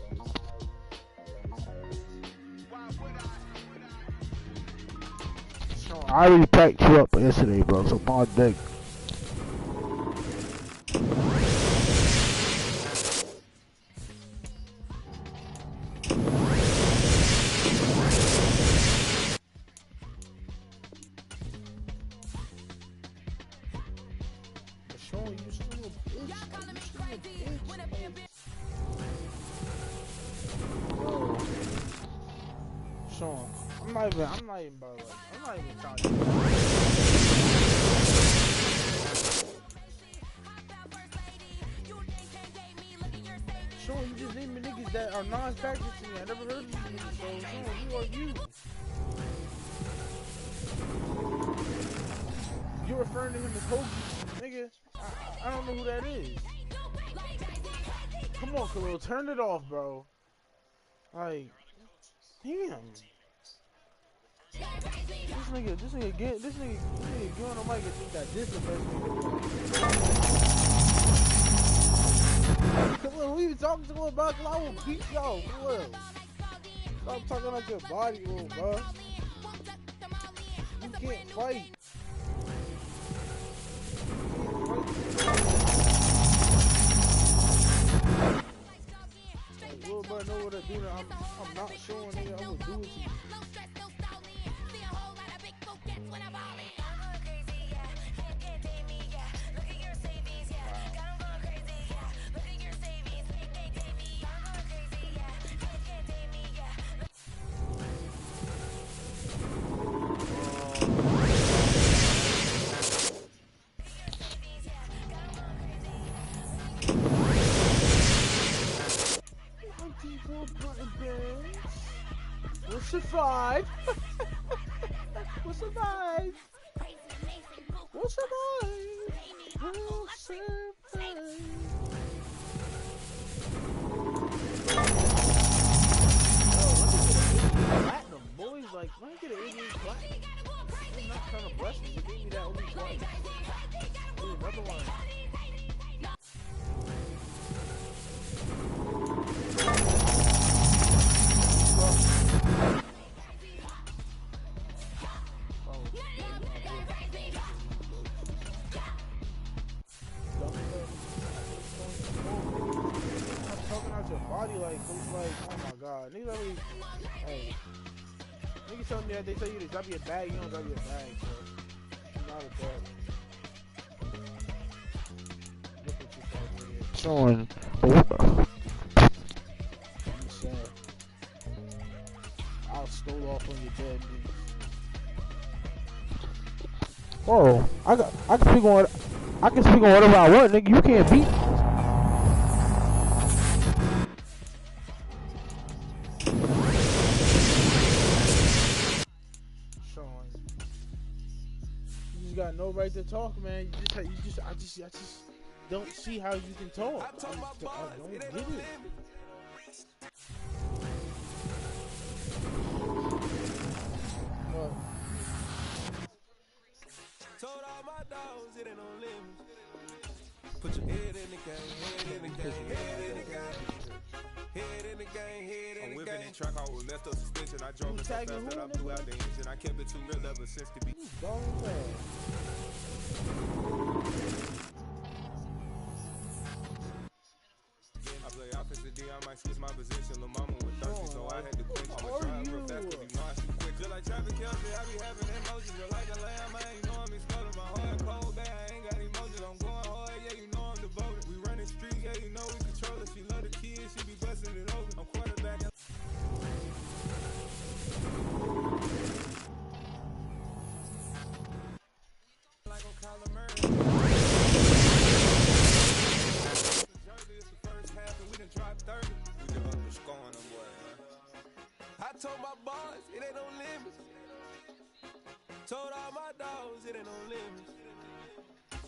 I already packed you up yesterday, bro, so my dick. Sean, I'm not even about like, I'm not even trying to. Sean, you just naming niggas that are non-factors to me. I never heard of these niggas, so Sean, who are you? You're referring to him as Hoagie, nigga. I don't know who that is. Come on, Khalil, turn it off, bro. Like, damn. This nigga get on the mic and think that this is the best nigga. Khalil, who you talking to about? Cause I will beat y'all, Khalil. Stop talking about your body, little bro. You can't fight. Little bro know what I do. I'm not showing nigga. I'm gonna do it to you. We'll survive. We'll survive. We'll survive. We'll survive. Platinum, boys, like, let me get an 88 platinum. I'm not trying to bless me. You gave me that only twice. Ooh, another one. Oh my god, niggas already, hey, niggas tell me that they tell you to drop your bag, you don't drop your bag, so I'm not a threat. Look at yourself, nigga. Showing, I'm sad. I'll stole off on your dead niggas. Whoa, I can speak on whatever I want, nigga. You can't beat me. Got no right to talk, man. I just don't see how you can talk. I don't get it. Told all my dogs it ain't no limits. Put your head in the game, head in the game, head in the game. Head in the game, head in the game. I'm whipping that truck out with messed up suspension. I drove it so fast that I blew out the engine. I kept it too real ever since to be. I play offensive D, I might switch my position. Lil' mama was thirsty, so I had to quit. I'ma try real fast, cause you know I shoot quick. Just like traffic Kelsey, I be having emotions. Just like a lamb, I ain't know I'm exploding.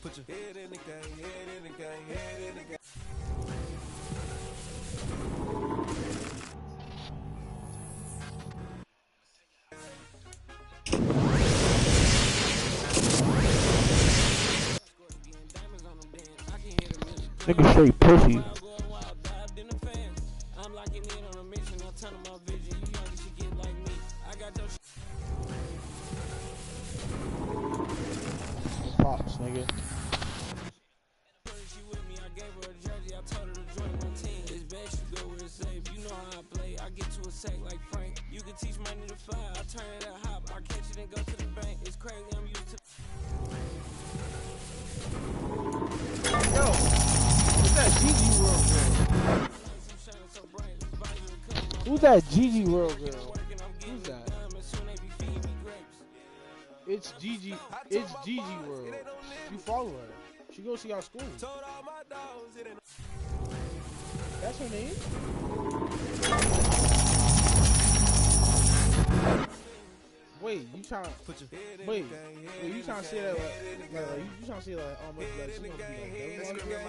Put your head in the game, head in the game, head in the game. Nigga straight pussy. I'm locking in on a mission, I'm turning my vision. You young, you should get like me. I got your Pops, nigga. She with me, I gave her a jersey, I told her to join my team. It's best you go where it's safe. You know how I play, I get to a sack like Frank. You can teach money to fly, I turn it up hop, I catch it and go to the bank. It's crazy, I'm used to. Yo, who's that Gigi World girl? Who's that Gigi World girl? Who's that? It's Gigi. It's Gigi World. You follow her. She goes to y'all school. That's her name? Wait, you trying to put your wait, you trying to say that like you trying to say like oh my god, she gonna be like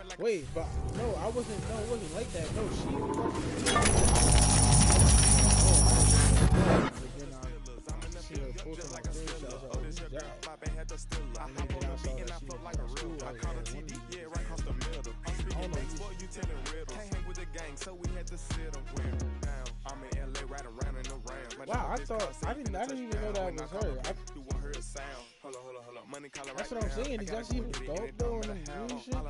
that. Wait, but no, it wasn't like that. No, she wow, I didn't even know that was her. That's what I'm saying. Is that she even dope though in the green shit? Like,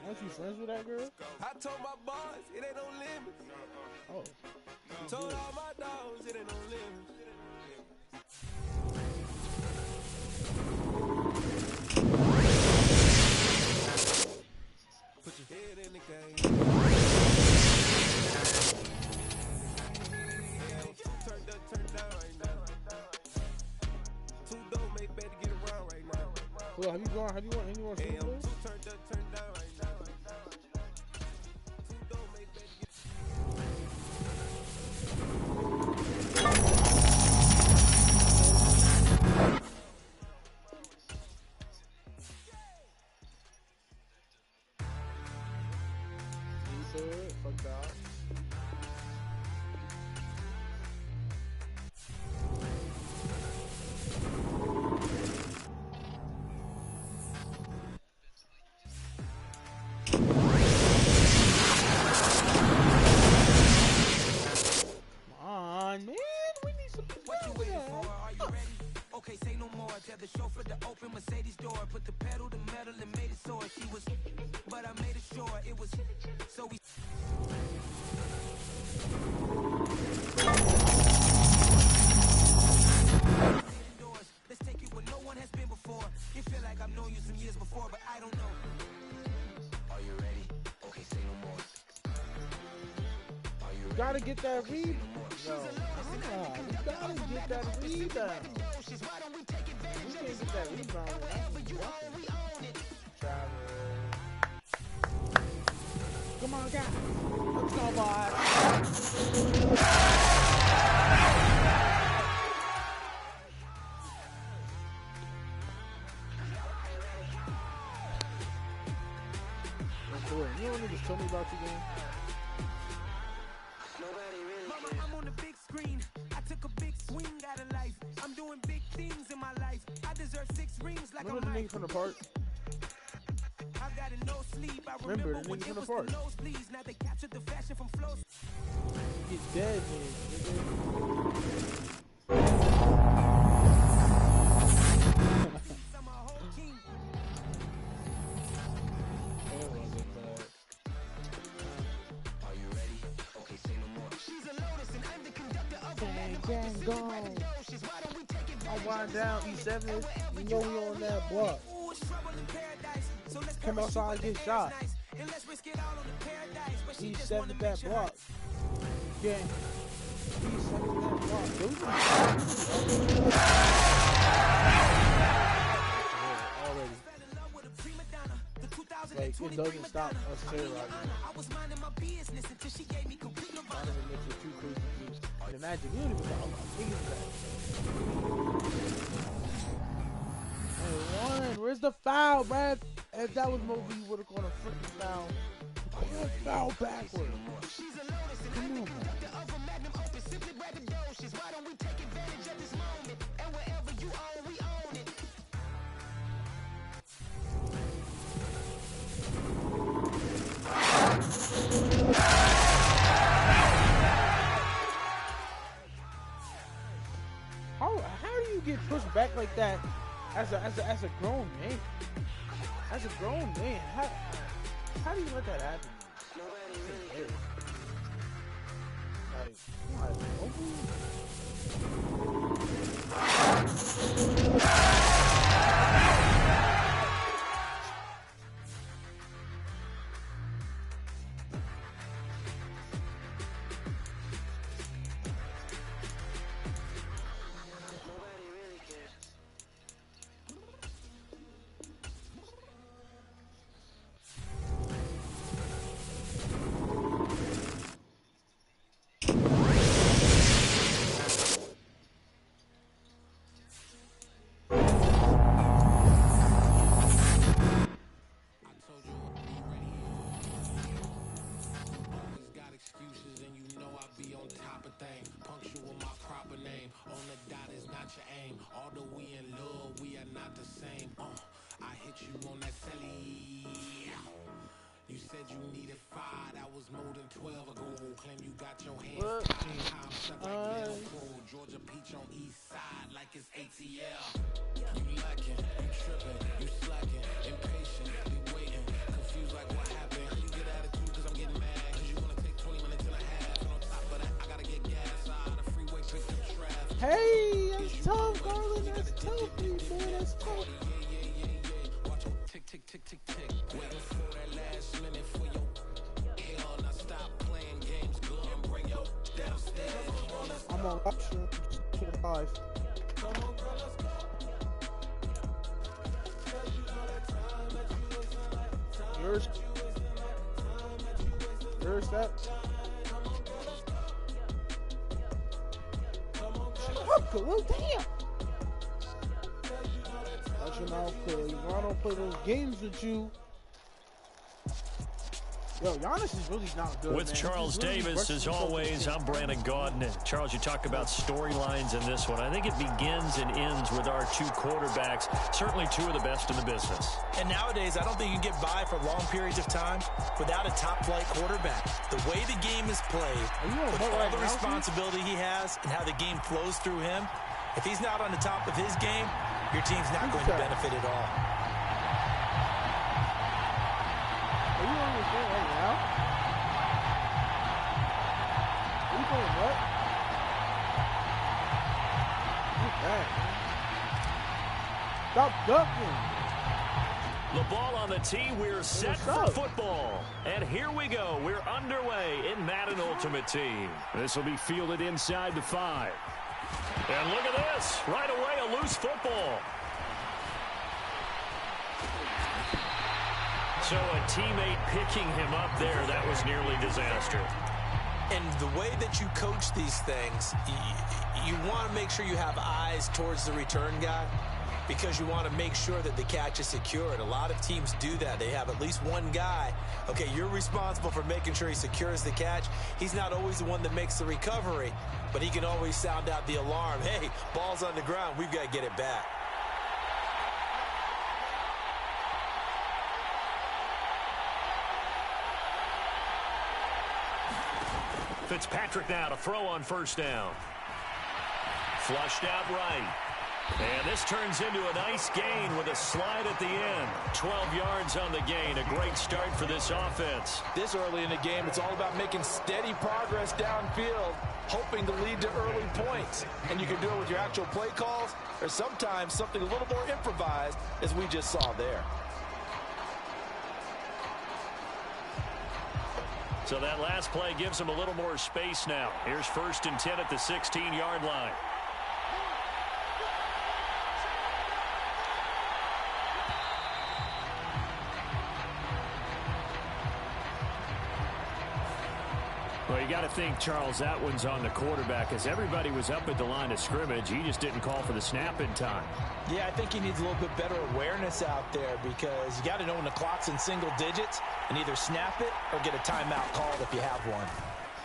aren't you friends with that girl? I told my boys it ain't no limit. Oh. Told all my dogs it ain't no limit. Put your head in the game. Turn down right now. Two dope make better get around right now. Well, have you gone anywhere? Turn down right now. Two dope make better get. Fuck that. Come on, man. We need some people. What you waiting for? Are you ready? Okay, say no more. Tell the chauffeur to open Mercedes door. Put the pedal to metal and made it soar. She was, but I made it sure it was. So we. Let's take it where no one has been before. You feel like I've known you some years before, but I don't know. Are you ready? Okay, say no more. Are you ready? Gotta get that rebound. No, you gotta get that rebound. We can't get that rebound. Come on, guys. Let's go, boys. You don't need to tell me about your game. Mama, I'm on the big screen. I took a big swing out of life. I'm doing big things in my life. I deserve 6 rings like remember a the nigga from the park? I've got a no sleep. I Remember the when nigga it from the was park? the nosebleeds. Now they captured the fashion from flows. Get dead, man. Are you ready? Okay, say no more. She's a lotus and I'm the conductor of Gang gone. I'll wind down E7. You know we on that block. Come outside and get shot. E7 at that block. Gang. E7 at that block. Already. Like, it doesn't stop us terrorizing. I was minding my business until she gave me complete no. I never mix with 2 crazy dudes. the Magic. You don't even know about that. And one. Where's the foul, Brad? If that was Moby, you would have called a freaking foul. Foul backward. Come on, man. How do you get pushed back like that as a grown man? As a grown man, how do you let that happen? Hey, that's tough, Garland. That's tough, boy. That's tough. Tick, tick, tick, tick. Waiting for that last minute for your hell. Now stop playing games. Go and bring your downstairs. I'm on option to the 5. Yours that. Well, damn. Watch your mouth, Cody. I don't play those games with you. Yo, Giannis is really not good, With man. Charles really Davis, as always, I'm Brandon Gaudin. And Charles, you talk about storylines in this one. I think it begins and ends with our two quarterbacks, certainly two of the best in the business. And nowadays, I don't think you can get by for long periods of time without a top-flight quarterback. The way the game is played, with all the responsibility he has and how the game flows through him, if he's not on the top of his game, your team's not going to benefit at all. Are you on this thing right now? Are you doing what? Look at that, man. Stop ducking. The ball on the tee. We're set for football. And here we go. We're underway in Madden Ultimate Team. This will be fielded inside the 5. And look at this. Right away, a loose football. So a teammate picking him up there, that was nearly disaster. And the way that you coach these things, you want to make sure you have eyes towards the return guy because you want to make sure that the catch is secured. A lot of teams do that. They have at least one guy. Okay, you're responsible for making sure he secures the catch. He's not always the one that makes the recovery, but he can always sound out the alarm. Hey, ball's on the ground. We've got to get it back. Fitzpatrick now to throw on first down. Flushed out right. And this turns into a nice gain with a slide at the end. 12 yards on the gain. A great start for this offense. This early in the game, it's all about making steady progress downfield, hoping to lead to early points. And you can do it with your actual play calls or sometimes something a little more improvised, as we just saw there. So that last play gives him a little more space now. Here's 1st and 10 at the 16-yard line. Well, you got to think, Charles, that one's on the quarterback as everybody was up at the line of scrimmage. He just didn't call for the snap in time. Yeah, I think he needs a little bit better awareness out there because you got to know when the clock's in single digits and either snap it or get a timeout called if you have one.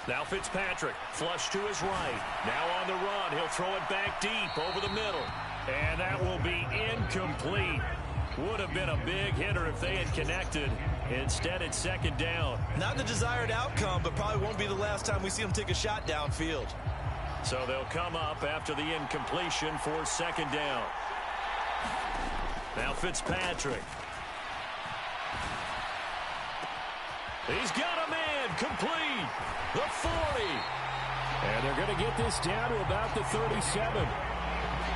Now Fitzpatrick, flush to his right. Now on the run, he'll throw it back deep over the middle. And that will be incomplete. Would have been a big hitter if they had connected. Instead, it's second down. Not the desired outcome, but probably won't be the last time we see him take a shot downfield. So they'll come up after the incompletion for second down. Now Fitzpatrick. He's got a man complete. The 40. And they're going to get this down to about the 37.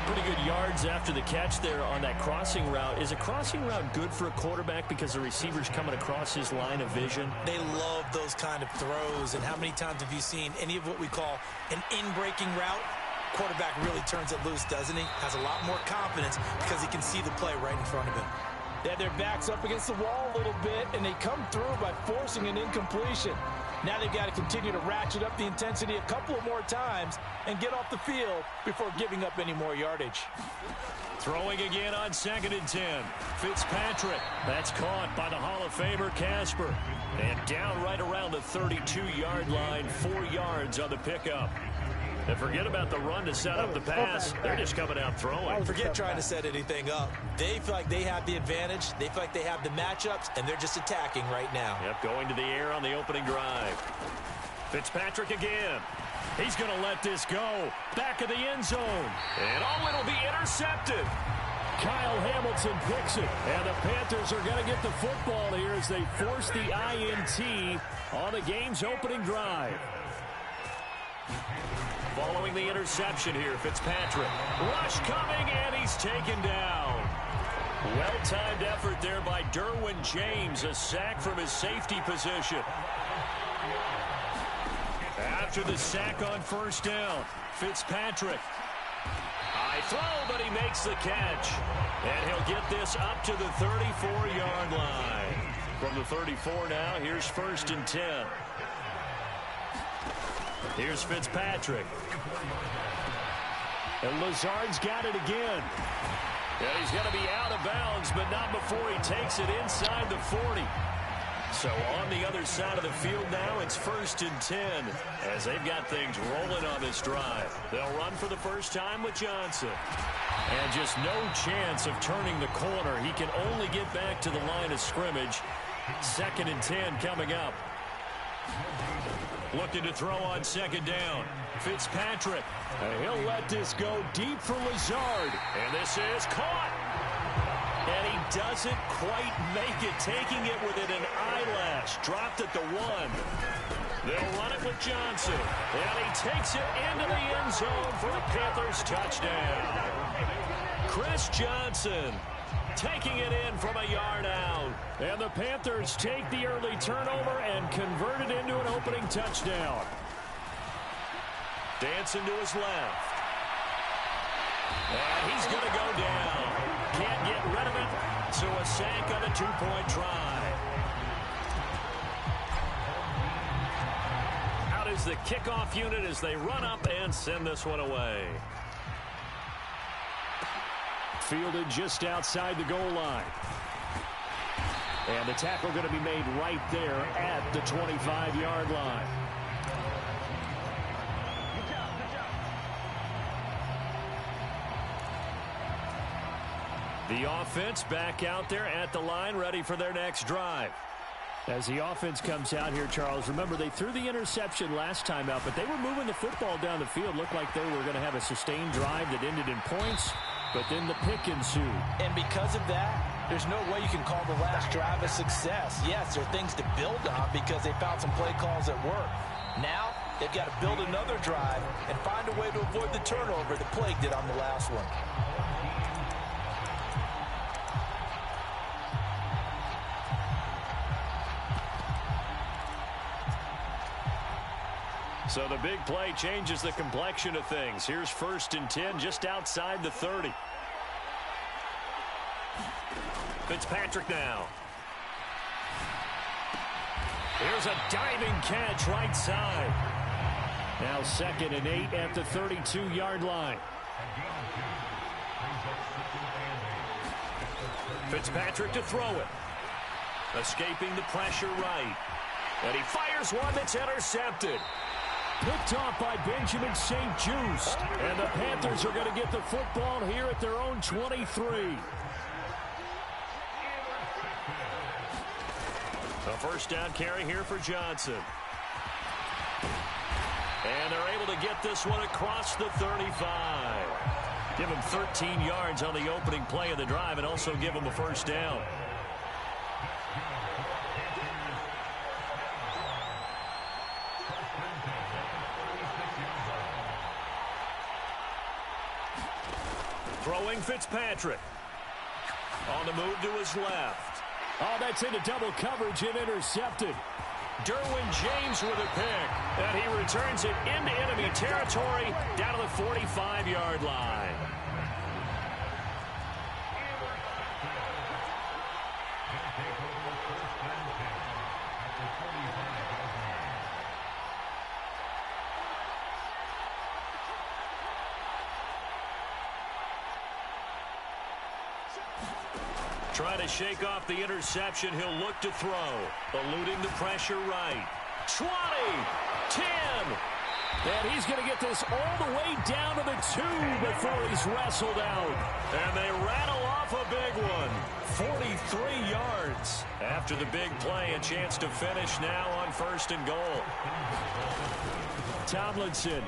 Pretty good yards after the catch there on that crossing route. Is a crossing route good for a quarterback because the receiver's coming across his line of vision? They love those kind of throws. And how many times have you seen any of what we call an in-breaking route? Quarterback really turns it loose, doesn't he? Has a lot more confidence because he can see the play right in front of him. They had their backs up against the wall a little bit, and they come through by forcing an incompletion. Now they've got to continue to ratchet up the intensity a couple of more times and get off the field before giving up any more yardage. Throwing again on 2nd and 10. Fitzpatrick. That's caught by the Hall of Famer Casper. And down right around the 32-yard line, 4 yards on the pickup. And forget about the run to set up the pass. They're just coming out throwing. Forget trying to set anything up. They feel like they have the advantage. They feel like they have the matchups, and they're just attacking right now. Yep, going to the air on the opening drive. Fitzpatrick again. He's going to let this go. Back of the end zone. And it'll be intercepted. Kyle Hamilton picks it. And the Panthers are going to get the football here as they force the INT on the game's opening drive. Following the interception here, Fitzpatrick. Rush coming, and he's taken down. Well-timed effort there by Derwin James. A sack from his safety position. After the sack on first down, Fitzpatrick. High throw, but he makes the catch. And he'll get this up to the 34-yard line. From the 34 now, here's 1st and 10. Here's Fitzpatrick. And Lazard's got it again. And he's going to be out of bounds, but not before he takes it inside the 40. So on the other side of the field now, it's 1st and 10 as they've got things rolling on this drive. They'll run for the first time with Johnson. And just no chance of turning the corner. He can only get back to the line of scrimmage. 2nd and 10 coming up. Looking to throw on 2nd down. Fitzpatrick. He'll let this go deep for Lazard. And this is caught. And he doesn't quite make it, taking it within an eyelash. Dropped at the 1. They'll run it with Johnson. And he takes it into the end zone for the Panthers touchdown. Chris Johnson taking it in from a yard out. And the Panthers take the early turnover and convert it into an opening touchdown. Dancing to his left. And he's going to go down. Can't get rid of it. So a sack on a 2-point try. Out is the kickoff unit as they run up and send this one away. Fielded just outside the goal line. And the tackle going to be made right there at the 25-yard line. The offense back out there at the line, ready for their next drive. As the offense comes out here, Charles, remember they threw the interception last time out, but they were moving the football down the field. Looked like they were going to have a sustained drive that ended in points, but then the pick ensued. And because of that, there's no way you can call the last drive a success. Yes, there are things to build on because they found some play calls that work. Now, they've got to build another drive and find a way to avoid the turnover that plagued it on the last one. So the big play changes the complexion of things. Here's 1st and 10 just outside the 30. Fitzpatrick now. Here's a diving catch right side. Now 2nd and 8 at the 32-yard line. Fitzpatrick to throw it. Escaping the pressure right. And he fires one that's intercepted. Picked off by Benjamin St-Juste. And the Panthers are going to get the football here at their own 23. A first down carry here for Johnson. And they're able to get this one across the 35. Give him 13 yards on the opening play of the drive and also give him a first down. Throwing Fitzpatrick. On the move to his left. Oh, that's into double coverage and intercepted. Derwin James with a pick. And he returns it into enemy territory down to the 45-yard line. Trying to shake off the interception. He'll look to throw. Eluding the pressure right. 20, 10. And he's going to get this all the way down to the 2 before he's wrestled out. And they rattle off a big one. 43 yards. After the big play, a chance to finish now on 1st and goal. Tomlinson.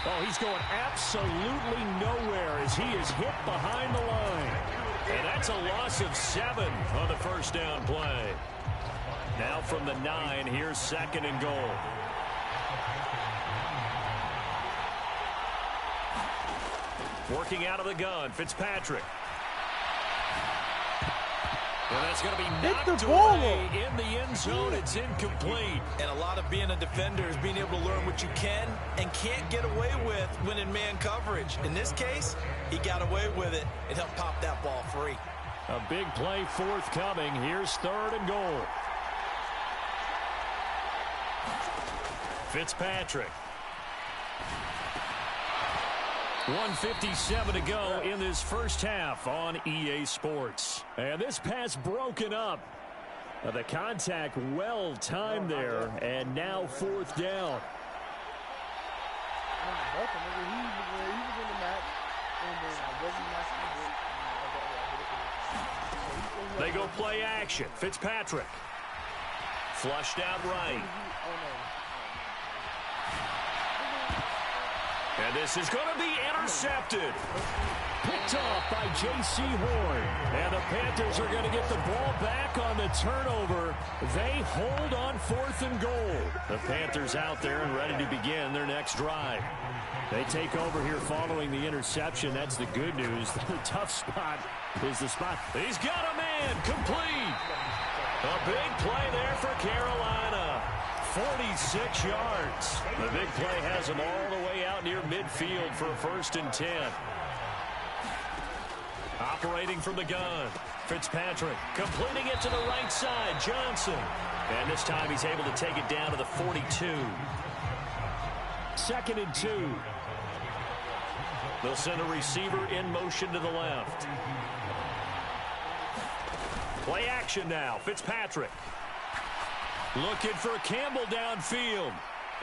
Oh, he's going absolutely nowhere as he is hit behind the line. And that's a loss of 7 on the first down play. Now from the 9, here's 2nd and goal. Working out of the gun, Fitzpatrick. And that's going to be knocked away in the end zone. It's incomplete. And a lot of being a defender is being able to learn what you can and can't get away with when in man coverage. In this case, he got away with it and helped pop that ball free. A big play forthcoming. Here's 3rd and goal. Fitzpatrick. 1:57 to go in this first half on EA Sports. And this pass broken up. The contact well timed there. And now 4th down. They go play action. Fitzpatrick. Flushed out right. And this is going to be intercepted. Picked off by J.C. Horn. And the Panthers are going to get the ball back on the turnover. They hold on 4th and goal. The Panthers out there and ready to begin their next drive. They take over here following the interception. That's the good news. The tough spot is the spot. He's got a man complete. A big play there for Carolina. 46 yards. The big play has him all the way out near midfield for a 1st and 10. Operating from the gun. Fitzpatrick completing it to the right side. Johnson. And this time he's able to take it down to the 42. 2nd and 2. They'll send a receiver in motion to the left. Play action now. Fitzpatrick. Looking for Campbell downfield.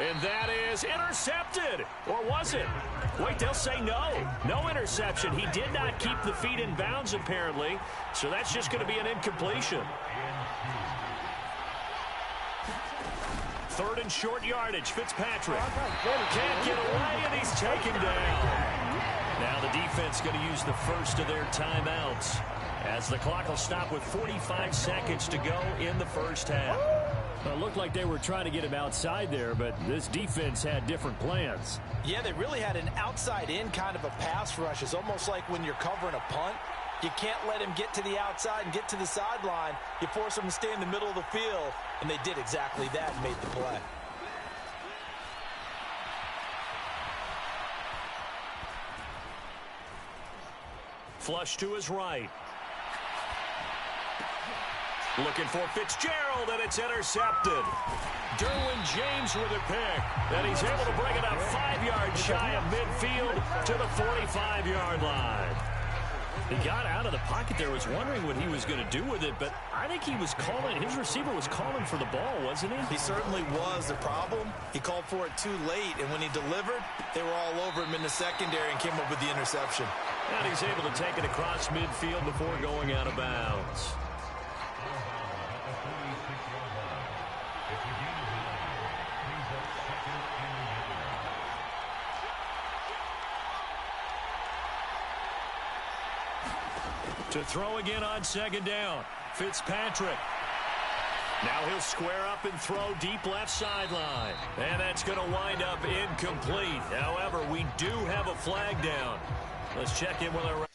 And that is intercepted. Or was it? Wait, they'll say no. No interception. He did not keep the feet in bounds, apparently. So that's just going to be an incompletion. 3rd and short yardage. Fitzpatrick can't get away, and he's taken down. Now the defense going to use the first of their timeouts as the clock will stop with 45 seconds to go in the first half. Well, it looked like they were trying to get him outside there, but this defense had different plans. Yeah, they really had an outside-in kind of a pass rush. It's almost like when you're covering a punt. You can't let him get to the outside and get to the sideline. You force him to stay in the middle of the field, and they did exactly that and made the play. Flush to his right. Looking for Fitzgerald, and it's intercepted. Derwin James with a pick, and he's able to bring it up 5 yards shy of midfield to the 45-yard line. He got out of the pocket there, was wondering what he was going to do with it, but I think he was calling, his receiver was calling for the ball, wasn't he? He certainly was. The problem, he called for it too late, and when he delivered, they were all over him in the secondary and came up with the interception. And he's able to take it across midfield before going out of bounds. To throw again on second down, Fitzpatrick. Now he'll square up and throw deep left sideline. And that's going to wind up incomplete. However, we do have a flag down. Let's check in with our...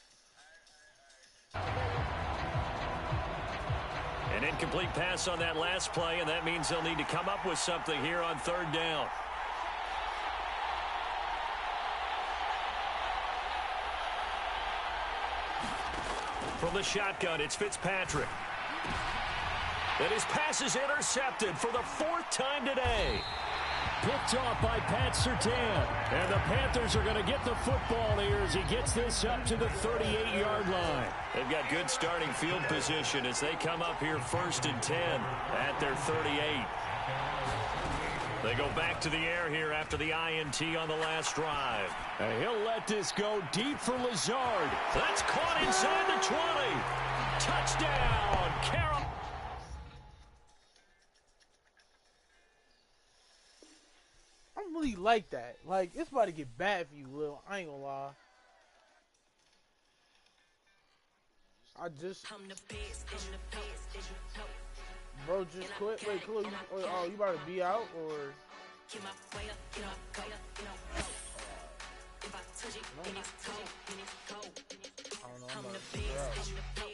An incomplete pass on that last play, and that means they'll need to come up with something here on third down. From the shotgun, it's Fitzpatrick. And his pass is intercepted for the 4th time today. Picked off by Pat Surtain. And the Panthers are going to get the football here as he gets this up to the 38-yard line. They've got good starting field position as they come up here 1st and 10 at their 38. They go back to the air here after the INT on the last drive. And he'll let this go deep for Lazard. That's caught inside the 20. Touchdown, Carroll. I don't really like that. Like, it's about to get bad for you, Lil. I ain't gonna lie. I just... Bro, just quit. Wait, Khalil, oh, you about to be out, or? No. I don't know. I'm about to figure out.